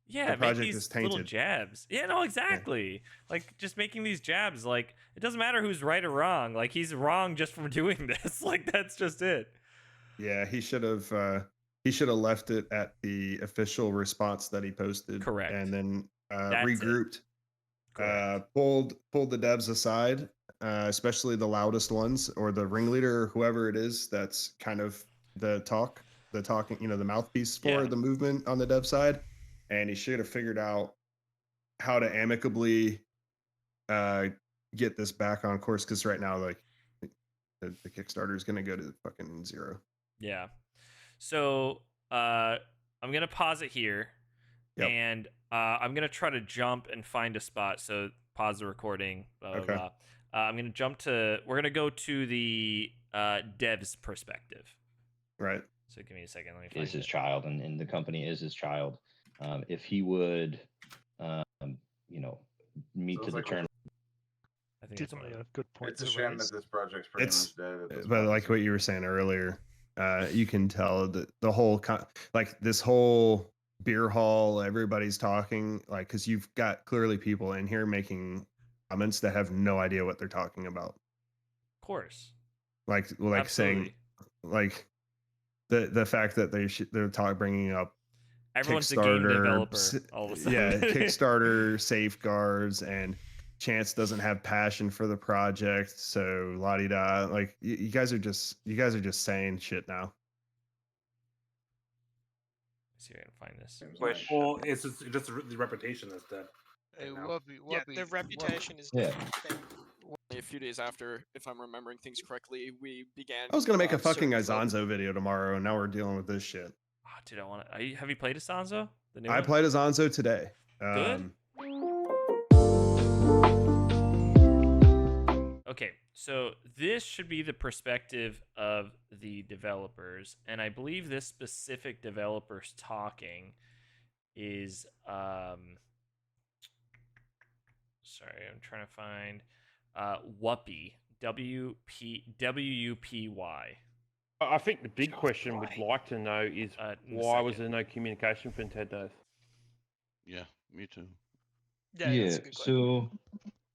make these is little tainted. jabs. Yeah, no, exactly. Like just making these jabs. Like it doesn't matter who's right or wrong. Like he's wrong just from doing this. Like that's just it. Yeah, he should have left it at the official response that he posted. Correct. And then That's regrouped. Pulled the devs aside, especially the loudest ones or the ringleader or whoever it is that's kind of the talking, the mouthpiece for the movement on the dev side. And he should have figured out how to amicably get this back on course, because right now, like, the Kickstarter is going to go to fucking zero. Yeah. So I'm gonna pause it here, and I'm gonna try to jump and find a spot. So pause the recording. Blah, blah, blah. I'm gonna we're gonna go to the dev's perspective. Right. So give me a second. Let me find his child, and the company is his child. If he would, meet to the terms. I think definitely a good point. It's a shame that this project's pretty much dead. At this But point. like what you were saying earlier, you can tell that the whole this whole beer hall, everybody's talking, like, because you've got clearly people in here making comments that have no idea what they're talking about. Of course. Like Absolutely. saying, like the fact that they're bringing up everyone's a game developer all of a sudden. Yeah, Kickstarter safeguards, and Chance doesn't have passion for the project, so la-di-da. Like you guys are just saying shit now. Let's see if I can find this. Well, it's just the reputation that's dead. The reputation is Yeah. a few days after, if I'm remembering things correctly, we began. I was gonna make a fucking search for- Azanzo video tomorrow, and now we're dealing with this shit. Oh, dude, I want to. Have you played Azanzo? The new I one? played Azanzo today. Good. Okay, so this should be the perspective of the developers, and I believe this specific developer's talking is sorry, I'm trying to find Wuppy, WUPY. I think the big question we'd like to know is why was there no communication for Nintendo? Yeah. Me too. Yeah. So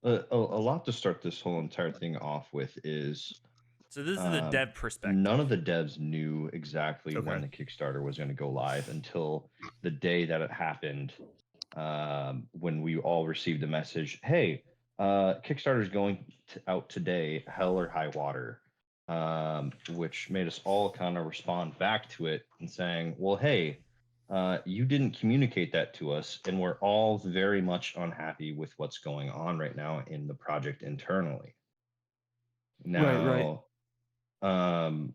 a lot to start this whole entire thing off with is. So this is the dev perspective. None of the devs knew exactly Okay. when the Kickstarter was going to go live until the day that it happened, when we all received a message, hey, Kickstarter's going out today, hell or high water, which made us all kind of respond back to it and saying, well, hey, you didn't communicate that to us, and we're all very much unhappy with what's going on right now in the project internally. Now,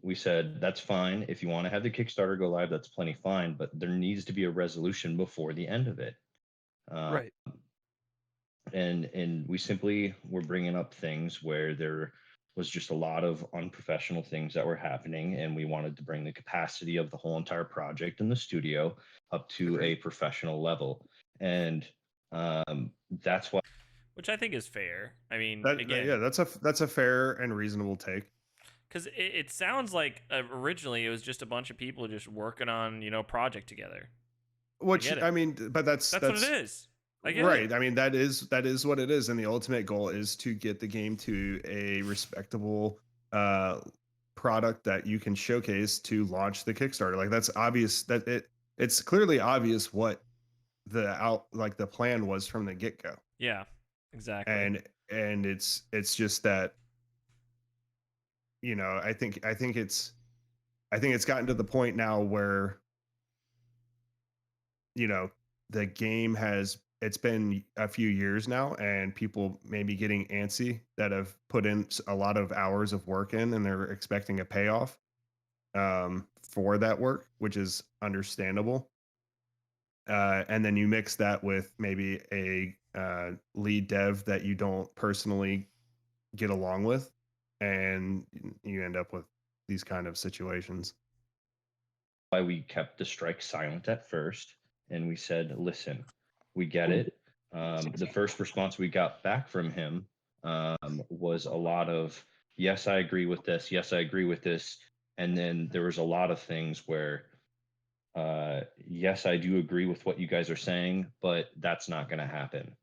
we said that's fine. If you want to have the Kickstarter go live, that's plenty fine, but there needs to be a resolution before the end of it. Right. And we simply were bringing up things where there was just a lot of unprofessional things that were happening, and we wanted to bring the capacity of the whole entire project in the studio up to a professional level. And that's why. Which I think is fair. I mean, yeah, that's a fair and reasonable take. Because it sounds like originally it was just a bunch of people just working on a project together. Which I mean, but that's what it is. I get right. it. I mean, that is what it is, and the ultimate goal is to get the game to a respectable product that you can showcase to launch the Kickstarter. Like that's obvious. That it's clearly obvious what the plan was from the get go. Yeah, exactly. And it's just that. I think it's gotten to the point now where the game it's been a few years now, and people may be getting antsy that have put in a lot of hours of work in, and they're expecting a payoff for that work, which is understandable. And then you mix that with maybe a lead dev that you don't personally get along with, and you end up with these kind of situations. Why we kept the strike silent at first, and we said, listen, we get it. The first response we got back from him was a lot of, yes, I agree with this. Yes, I agree with this. And then there was a lot of things where, yes, I do agree with what you guys are saying, but that's not going to happen.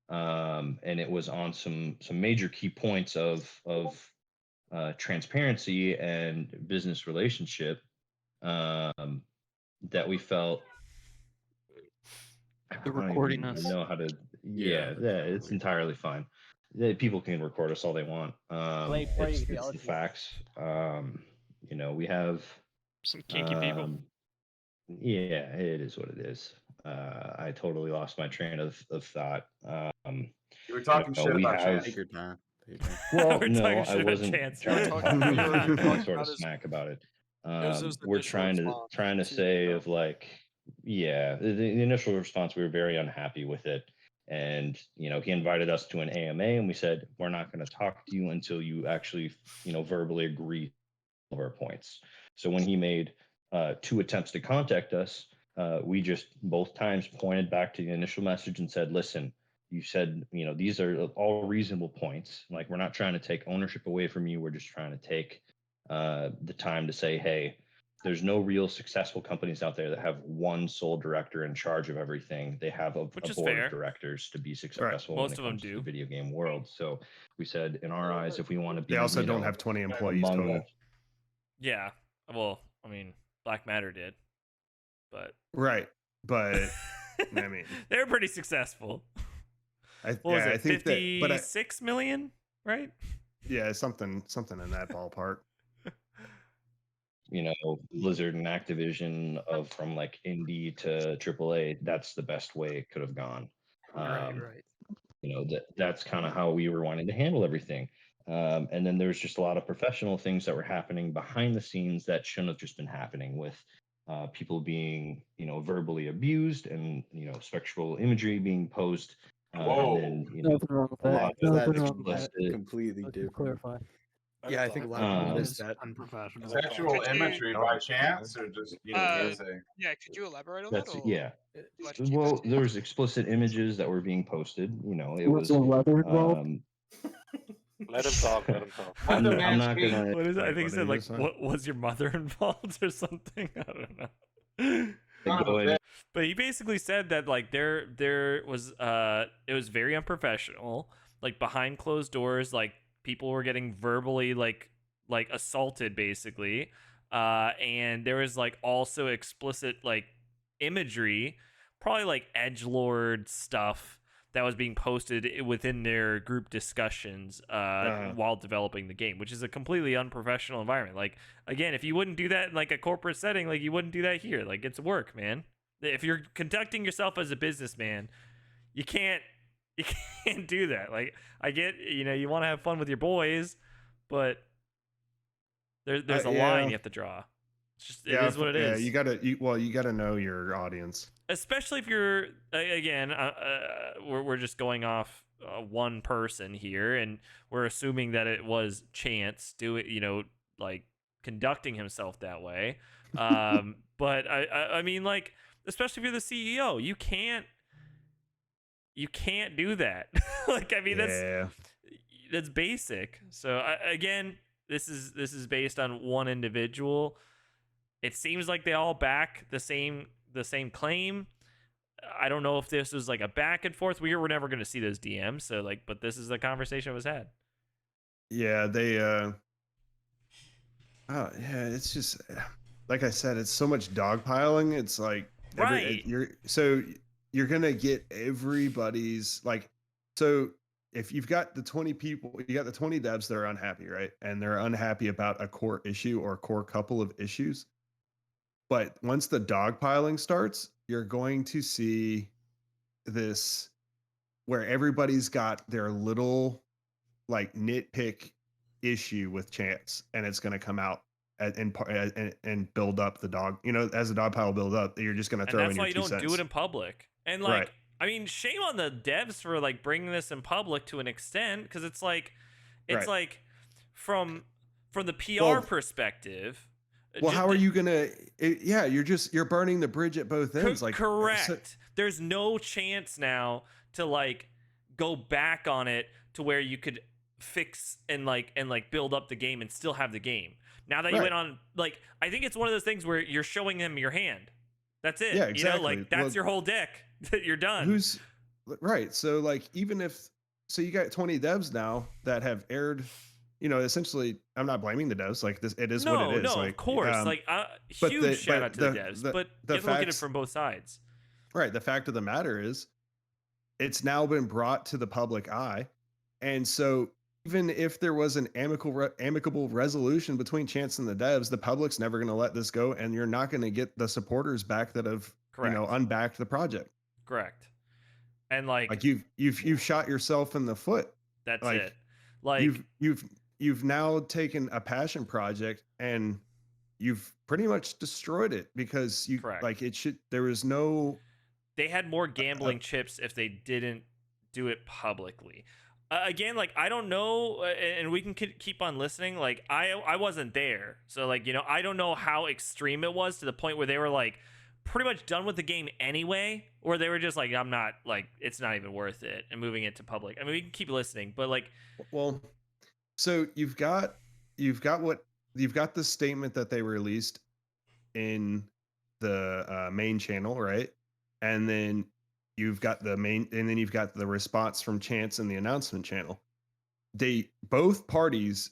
And it was on some major key points of transparency and business relationship that we felt. The recording us. Know how to? Yeah, it's entirely fine. People can record us all they want. It's the facts. We have some kinky people. Yeah, it is what it is. I totally lost my train of thought. You were talking shit about Chance. Take your time. Well, We're no, talking I shit about wasn't Chance. trying We're to talk sort of smack about it. We're trying to say of like, yeah, the initial response, we were very unhappy with it. And, he invited us to an AMA, and we said, we're not going to talk to you until you actually, verbally agree of our points. So when he made 2 attempts to contact us, we just both times pointed back to the initial message and said, listen, you said, these are all reasonable points. Like, we're not trying to take ownership away from you. We're just trying to take the time to say, hey, there's no real successful companies out there that have one sole director in charge of everything. They have a board of directors to be successful when it comes to the video game world. So we said, in our eyes, if we want to be, they also don't have 20 employees total. Yeah. Well, I mean, Black Matter did, but right. But I mean, they're pretty successful. I think 56 million, right? Yeah, something in that ballpark. Blizzard and Activision from like indie to AAA, that's the best way it could have gone. Right. That's kind of how we were wanting to handle everything. And then there's just a lot of professional things that were happening behind the scenes that shouldn't have just been happening, with people being, verbally abused, and, sexual imagery being posed. And then, Nothing wrong with that. Nothing wrong with that. Completely different. Clarify. Yeah, I think a lot of people missed that. Unprofessional. Sexual imagery by chance, or just hearsay? Yeah, could you elaborate on that? Yeah. Well, there was explicit images that were being posted. It was leather involved. Let him talk. Let him talk. I'm not gonna. What is it? I think he said like, "What was your mother involved?" or something. I don't know. But he basically said that like there was it was very unprofessional, like behind closed doors, like people were getting verbally like assaulted basically, and there was like also explicit like imagery, probably like edgelord stuff that was being posted within their group discussions while developing the game, which is a completely unprofessional environment. Like, again, if you wouldn't do that in like a corporate setting, like you wouldn't do that here. Like, it's work, man. If you're conducting yourself as a businessman, you can't do that. Like, I get, you want to have fun with your boys, but there's a line you have to draw. It's just, it is what it is. You gotta know your audience. Especially if you're, again, we're just going off one person here, and we're assuming that it was Chance like conducting himself that way. But I mean, like, especially if you're the CEO, you can't do that. Like, I mean, that's basic. So again, this is based on one individual. It seems like they all back the same claim. I don't know if this was like a back and forth. We were never going to see those DMs. So like, but this is the conversation that was had. Yeah, it's just like I said, it's so much dogpiling. It's like you're gonna get everybody's like, so if you've got the 20 people, you got the 20 devs that are unhappy, right? And they're unhappy about a core issue or a core couple of issues. But once the dogpiling starts, you're going to see this where everybody's got their little like nitpick issue with Chance, and it's going to come out and build up the dog. As the dog pile builds up, you're just going to throw in your 2 cents. That's why you don't do it in public. And like, I mean, shame on the devs for like bringing this in public to an extent, because it's like from the PR perspective. Well, how are you gonna? You're burning the bridge at both ends. Like, correct. There's no chance now to like go back on it to where you could fix and build up the game and still have the game. Now that you went on, like, I think it's one of those things where you're showing them your hand. That's it. Yeah, exactly. Like that's your whole deck. You're done. So like, even if you got 20 devs now that have aired. Essentially, I'm not blaming the devs. Like this, it is what it is. No, like, of course. Huge shout out to the devs, but you have to look at it from both sides. Right. The fact of the matter is, it's now been brought to the public eye, and so even if there was an amicable resolution between Chance and the devs, the public's never going to let this go, and you're not going to get the supporters back that have unbacked the project. Correct. And like you've shot yourself in the foot. That's it. Like you've now taken a passion project and you've pretty much destroyed it because there was no. They had more gambling chips if they didn't do it publicly. Again, like, I don't know, and we can keep on listening. Like, I wasn't there, so like, I don't know how extreme it was to the point where they were like pretty much done with the game anyway, or they were just like, I'm not, like, it's not even worth it, and moving it to public. I mean, we can keep listening, but like, well, so you've got the statement that they released in the main channel, right? And then you've got the response from Chance in the announcement channel. If both parties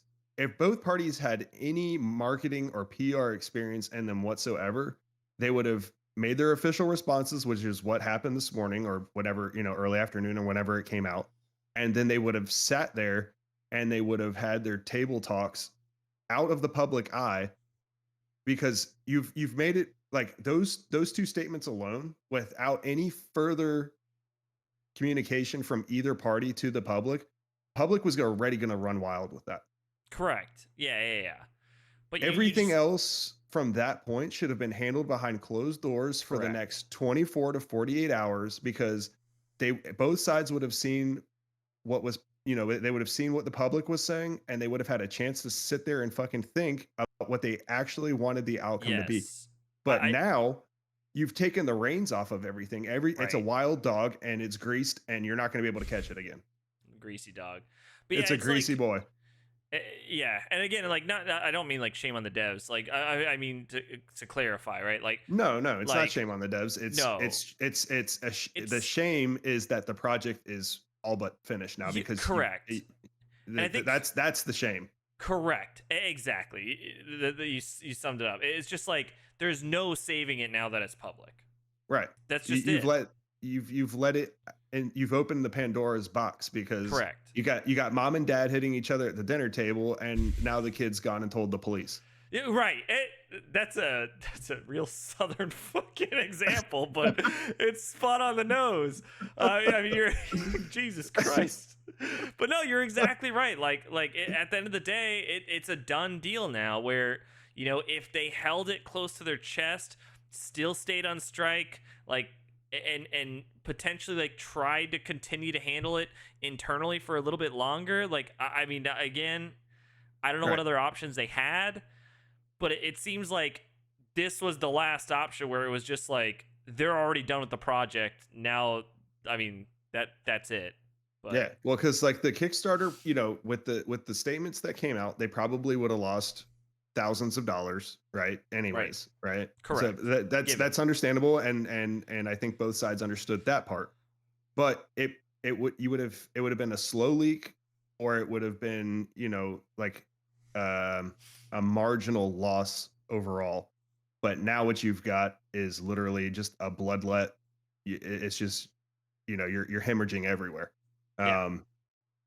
had any marketing or PR experience in them whatsoever, they would have made their official responses, which is what happened this morning or whatever, early afternoon or whenever it came out. And then they would have sat there and they would have had their table talks out of the public eye, because you've made it like those 2 statements alone, without any further communication from either party to the public was already going to run wild with that. Correct. Yeah. But everything else from that point should have been handled behind closed doors for the next 24 to 48 hours, because both sides would have seen what was, they would have seen what the public was saying, and they would have had a chance to sit there and fucking think about what they actually wanted the outcome to be. But now you've taken the reins off of everything. It's a wild dog and it's greased, and you're not going to be able to catch it again. Greasy dog. But it's a greasy boy. Yeah, and again, like not I don't mean like shame on the devs. Like I mean to clarify, right? Like No, it's not like, shame on the devs. no, The shame is that the project is all but finished now because correct. And I think that's the shame. Correct. Exactly. You summed it up. It's just like there's no saving it now that it's public. Right. That's just you've let it, and you've opened the Pandora's box because correct. You got mom and dad hitting each other at the dinner table, and now the kid's gone and told the police. Yeah, right. That's a real Southern fucking example, but it's spot on the nose. I mean, you're Jesus Christ. But no, you're exactly right. Like at the end of the day, it's a done deal now. Where if they held it close to their chest, still stayed on strike, like and potentially like tried to continue to handle it internally for a little bit longer. Like I mean, again, I don't know what other options they had. But it seems like this was the last option where it was just like they're already done with the project. Now, I mean that's it. But. Yeah, well, because like the Kickstarter, with the statements that came out, they probably would have lost thousands of dollars, right? Anyways, right? Correct. So that's understandable, and I think both sides understood that part. But it would have been a slow leak, or it would have been like a marginal loss overall. But now what you've got is literally just a bloodlet. It's just you're hemorrhaging everywhere.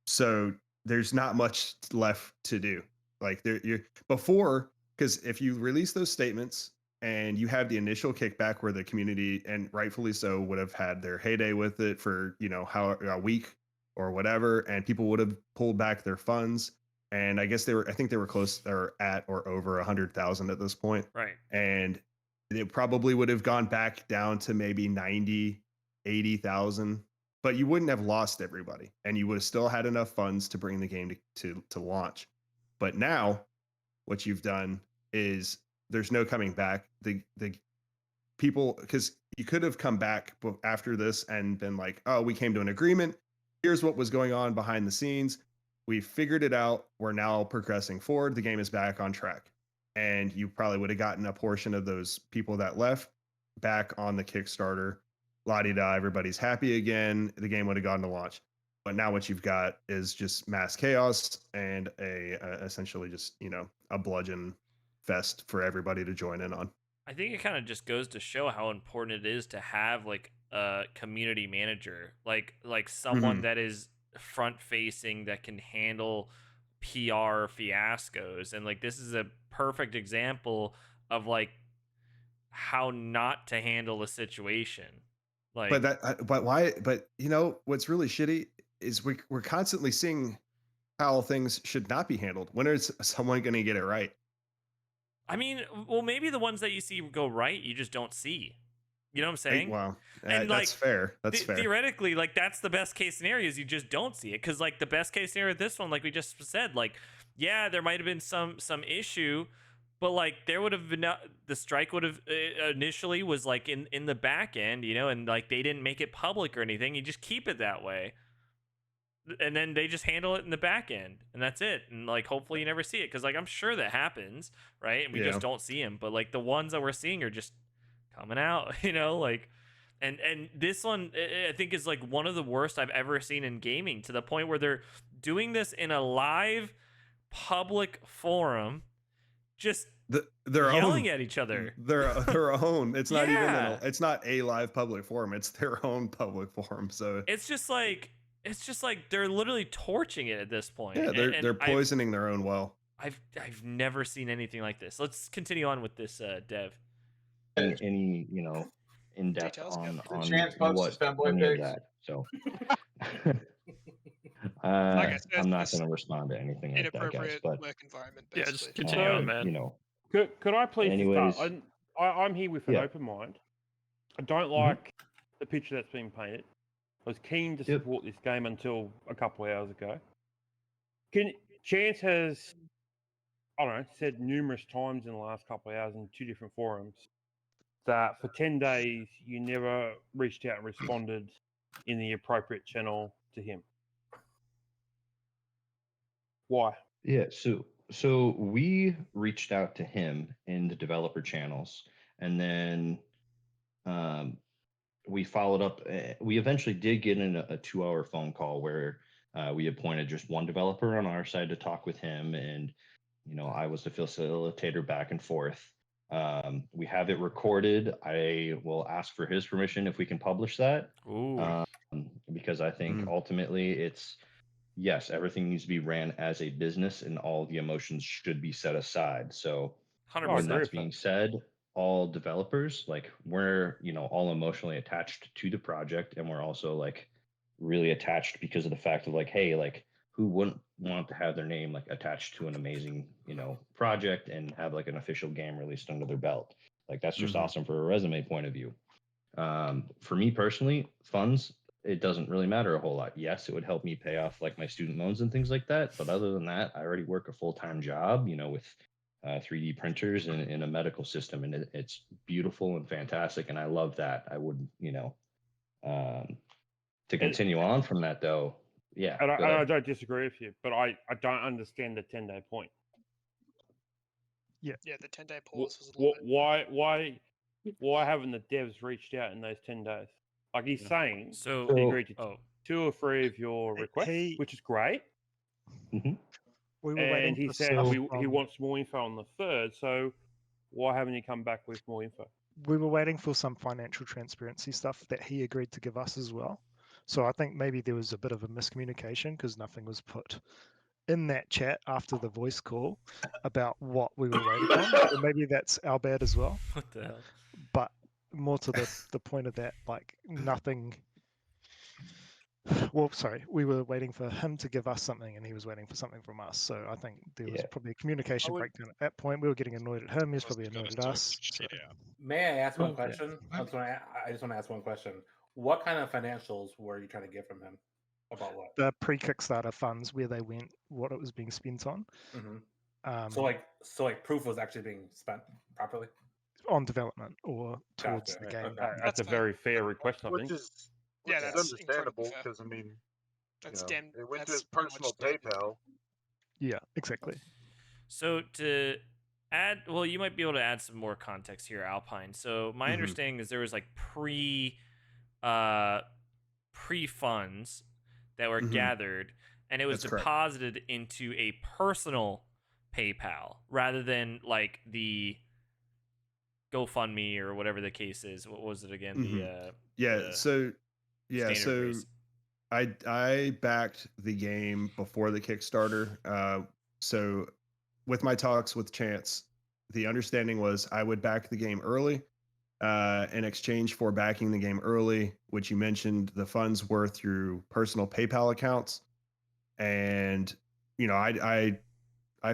So there's not much left to do. Like because if you release those statements and you have the initial kickback where the community, and rightfully so, would have had their heyday with it for how a week or whatever, and people would have pulled back their funds. And I guess I think they were close or at or over 100,000 at this point. Right. And it probably would have gone back down to maybe 90, 80,000, but you wouldn't have lost everybody, and you would have still had enough funds to bring the game to launch. But now what you've done is there's no coming back. The people, because you could have come back after this and been like, oh, we came to an agreement. Here's what was going on behind the scenes. We figured it out. We're now progressing forward. The game is back on track. And you probably would have gotten a portion of those people that left back on the Kickstarter. La-di-da, everybody's happy again. The game would have gone to launch. But now what you've got is just mass chaos and essentially just, a bludgeon fest for everybody to join in on. I think it kind of just goes to show how important it is to have like a community manager, like someone that is front facing, that can handle PR fiascos. And like this is a perfect example of like how not to handle a situation. Like but why, but what's really shitty is we're constantly seeing how things should not be handled. When is someone going to get it right? I mean, well, maybe the ones that you see go right, you just don't see. You know what I'm saying? Wow. And that's fair. That's fair. Theoretically, like that's the best case scenario is you just don't see it. Because like the best case scenario of this one, like we just said, like, yeah, there might have been some issue, but like there would have been the strike would have initially was like in the back end, and like they didn't make it public or anything. You just keep it that way. And then they just handle it in the back end, and that's it. And like, hopefully you never see it. Cause like, I'm sure that happens. Right. And we just don't see them, but like the ones that we're seeing are just coming out, like, and this one I think is like one of the worst I've ever seen in gaming, to the point where they're doing this in a live public forum, just they're yelling at each other. Their own. It's not even it's not a live public forum. It's their own public forum. So it's just like they're literally torching it at this point. Yeah, they're poisoning their own well. I've never seen anything like this. Let's continue on with this, Dev. Any in depth on what any of that. So I'm not going to respond to anything like that, guys. But work environment. Basically. Yeah, just continue on, man. Could I please Anyways, start? I'm here with an open mind. I don't like the picture that's being painted. I was keen to support this game until a couple of hours ago. Chance has, I don't know, said numerous times in the last couple of hours in 2 different forums that for 10 days you never reached out and responded in the appropriate channel to him. Why? Yeah, so we reached out to him in the developer channels, and then we followed up. We eventually did get in a 2-hour phone call where we appointed just one developer on our side to talk with him, and I was the facilitator back and forth. We have it recorded. I will ask for his permission if we can publish that. Ooh. Because I think ultimately it's yes, everything needs to be ran as a business and all the emotions should be set aside. So 100%. when that's being said, all developers, like we're, all emotionally attached to the project, and we're also like really attached because of the fact of like, hey, like who wouldn't want to have their name like attached to an amazing, project and have like an official game released under their belt. Like that's just awesome for a resume point of view. For me personally, funds, it doesn't really matter a whole lot. Yes, it would help me pay off like my student loans and things like that. But other than that, I already work a full-time job, with 3D printers in a medical system, and it's beautiful and fantastic. And I love that. I would, to continue on from that though. Yeah. And go ahead. I don't disagree with you, but I don't understand the 10-day point. Yeah. Yeah, the 10-day pause was a little bit. Why haven't the devs reached out in those 10 days? Like he's saying, So he agreed to 2 or 3 of your requests, which is great. We were And waiting he for said stuff he from- wants more info on the 3rd. So why haven't you come back with more info? We were waiting for some financial transparency stuff that he agreed to give us as well. So I think maybe there was a bit of a miscommunication because nothing was put in that chat after the voice call about what we were waiting on. Or maybe that's our bad as well. What the hell? But more to the point of that, like nothing. Well, sorry, we were waiting for him to give us something, and he was waiting for something from us. So I think there was probably a communication breakdown at that point. We were getting annoyed at him. He was probably annoyed at us. So. May I ask one Yeah. question? I just want to ask one question. What kind of financials were you trying to get from him? About what? The pre-Kickstarter funds, where they went, what it was being spent on. So like proof was actually being spent properly on development or towards Gotcha. the game. Okay. That's a very fair request, I think. Which Yeah, is that's understandable incredibly fair. because I mean, That's it went to that's his personal PayPal. Yeah, exactly. So to add, well, you might be able to add some more context here, Alpine. So my understanding is there was like pre-funds that were gathered, and it was That's correct. deposited into a personal PayPal rather than like the GoFundMe or whatever the case is. What was it again? So standard race. I backed the game before the Kickstarter. So with my talks with Chance, the understanding was I would back the game early. In exchange for backing the game early, which you mentioned, the funds were through personal PayPal accounts, and I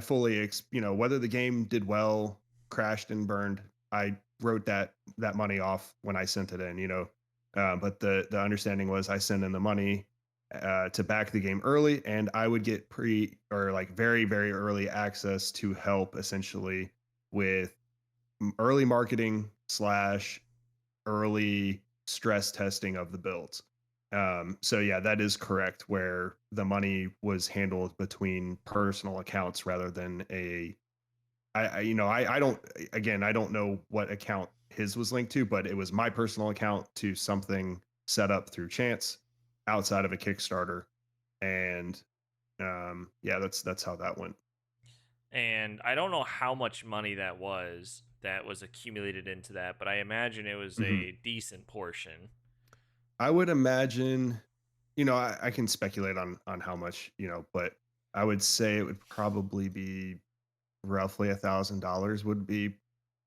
fully whether the game did well, crashed and burned, I wrote that money off when I sent it in. But the understanding was I sent in the money to back the game early, and I would get very, very early access to help essentially with early marketing / early stress testing of the builds. So yeah, that is correct, where the money was handled between personal accounts rather than I don't know what account his was linked to, but it was my personal account to something set up through Chance outside of a Kickstarter. And that's how that went. And I don't know how much money that was accumulated into that, but I imagine it was a decent portion. I would imagine, I can speculate on how much, but I would say it would probably be roughly $1,000 would be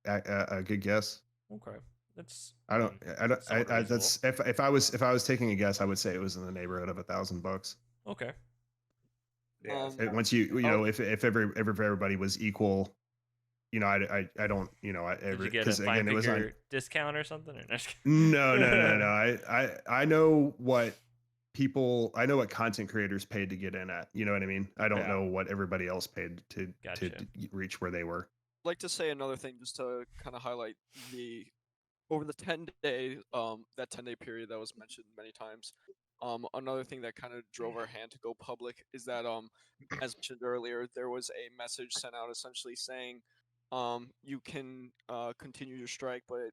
a good guess. Okay, that's. That's if I was taking a guess, I would say it was in the neighborhood of $1,000. Okay. Yeah. Once if everybody was equal, I don't, Did you get a five-figure discount or something? No. I know what content creators paid to get in at. You know what I mean? I don't know what everybody else paid to reach where they were. I'd like to say another thing just to kind of highlight over the 10-day that 10-day period that was mentioned many times. Another thing that kind of drove our hand to go public is that as mentioned earlier, there was a message sent out essentially saying you can continue your strike, but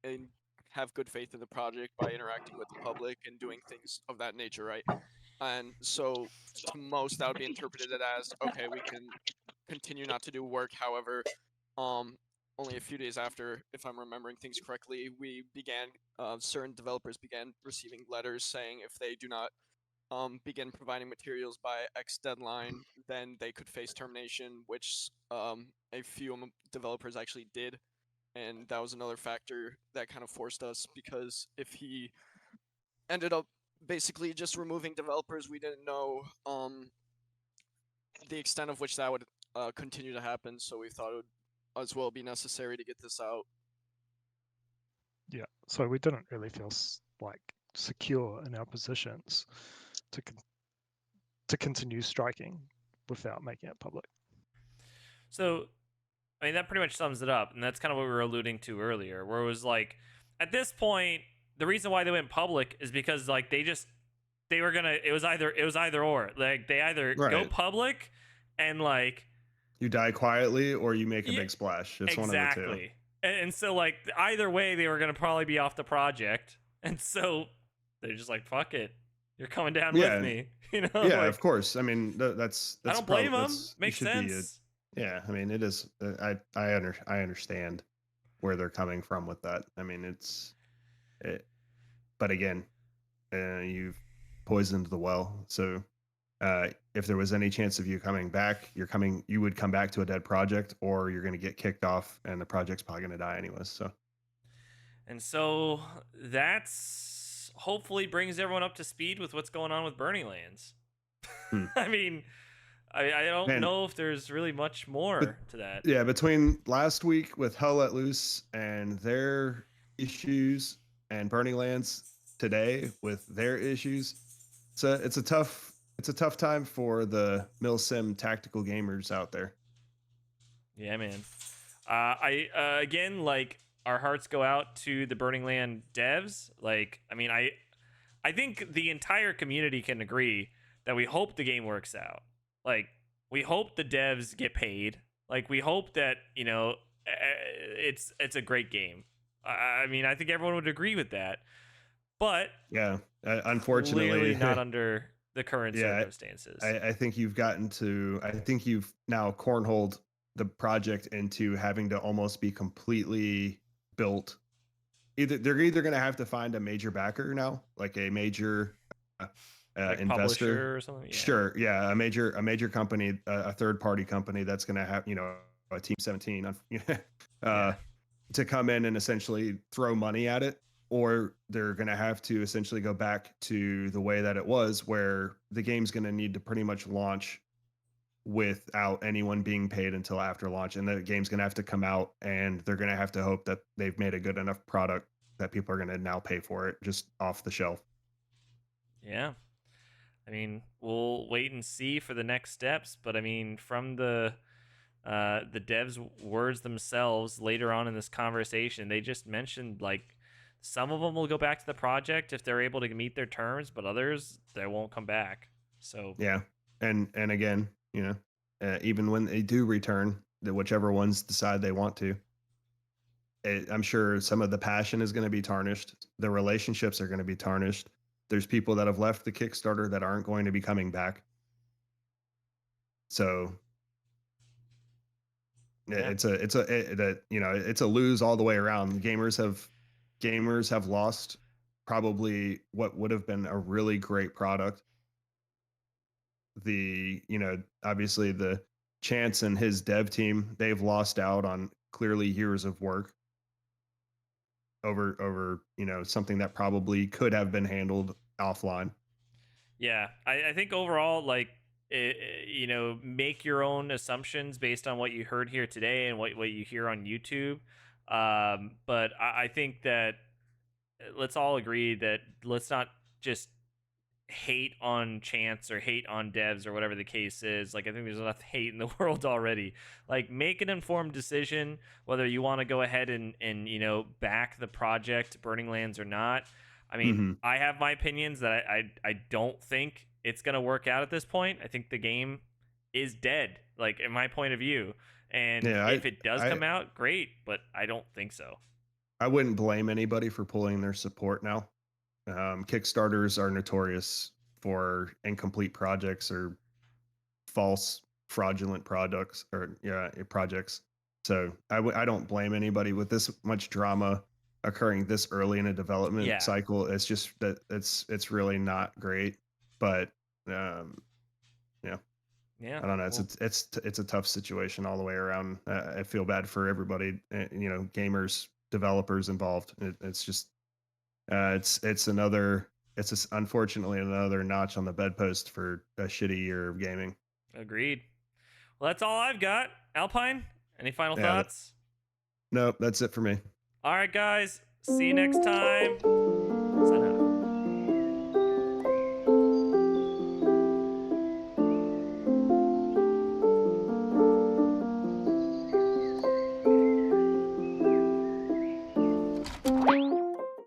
and have good faith in the project by interacting with the public and doing things of that nature, right? And so to most that would be interpreted as, okay, we can continue not to do work. However, only a few days after, if I'm remembering things correctly, we began certain developers began receiving letters saying if they do not begin providing materials by X deadline, then they could face termination, which a few developers actually did. And that was another factor that kind of forced us, because if he ended up basically just removing developers, we didn't know the extent of which that would continue to happen. So we thought it would as well be necessary to get this out. Yeah, so we didn't really feel like secure in our positions to continue striking without making it public. So, I mean, that pretty much sums it up, and that's kind of what we were alluding to earlier, where it was like, at this point, the reason why they went public is because like they were gonna, it was either or, like they either go public and like you die quietly or you make a big splash. It's one of the two. And so like either way, they were gonna probably be off the project, and so they're just like, fuck it, you're coming down with me, you know? Yeah, like, of course. I mean, that's I don't blame them. Makes sense. Yeah, I mean, it is. I understand where they're coming from with that. I mean, but again, you've poisoned the well. So, if there was any chance of you coming back, you would come back to a dead project, or you're going to get kicked off, and the project's probably going to die anyways. So, and so that's hopefully brings everyone up to speed with what's going on with Burning Lands. I mean, I don't know if there's really much more to that. Yeah, between last week with Hell Let Loose and their issues, and Burning Lands today with their issues, it's a tough time for the Milsim tactical gamers out there. Yeah, man. Again, like, our hearts go out to the Burning Land devs. Like, I mean, I think the entire community can agree that we hope the game works out. Like, we hope the devs get paid. Like, we hope that, you know, it's a great game. I mean, I think everyone would agree with that. But yeah, unfortunately, clearly not under the current circumstances. I think you've now cornholed the project into having to almost be completely built. They're either going to have to find a major backer now, like a major like investor or something. Yeah. Sure, yeah, a major company, a third party company that's going to have, you know, a Team 17 to come in and essentially throw money at it, or they're going to have to essentially go back to the way that it was, where the game's going to need to pretty much launch without anyone being paid until after launch, and the game's going to have to come out, and they're going to have to hope that they've made a good enough product that people are going to now pay for it just off the shelf. Yeah. I mean, we'll wait and see for the next steps, but I mean, from the devs' words themselves later on in this conversation, they just mentioned like some of them will go back to the project if they're able to meet their terms, but others, they won't come back. So yeah, and again, you know, even when they do return, whichever ones decide they want to, I'm sure some of the passion is going to be tarnished. The relationships are going to be tarnished. There's people that have left the Kickstarter that aren't going to be coming back. So it's a lose all the way around. Gamers have lost probably what would have been a really great product. Obviously the Chance and his dev team, they've lost out on clearly years of work over something that probably could have been handled offline. Yeah, I think overall, like, make your own assumptions based on what you heard here today and what you hear on YouTube. But I think that let's all agree that let's not just hate on Chance or hate on devs or whatever the case is. Like, I think there's enough hate in the world already. Like, make an informed decision whether you want to go ahead and back the project Burning Lands or not. I mean, Mhm. I have my opinions that I don't think it's gonna work out at this point. I think the game is dead, like in my point of view. And Yeah, if it does I come out, great, but I don't think so. I wouldn't blame anybody for pulling their support now. Kickstarters are notorious for incomplete projects or false, fraudulent products or projects. So I don't blame anybody with this much drama occurring this early in a development Yeah. cycle. It's just that it's really not great. But yeah. Yeah. I don't know. well, It's a tough situation all the way around. I feel bad for everybody. Gamers, developers involved. It's just unfortunately another notch on the bedpost for a shitty year of gaming. Agreed. Well, that's all I've got. Alpine, any final Yeah, thoughts? Nope, that's it for me. All right, guys. See you next time. Sign out.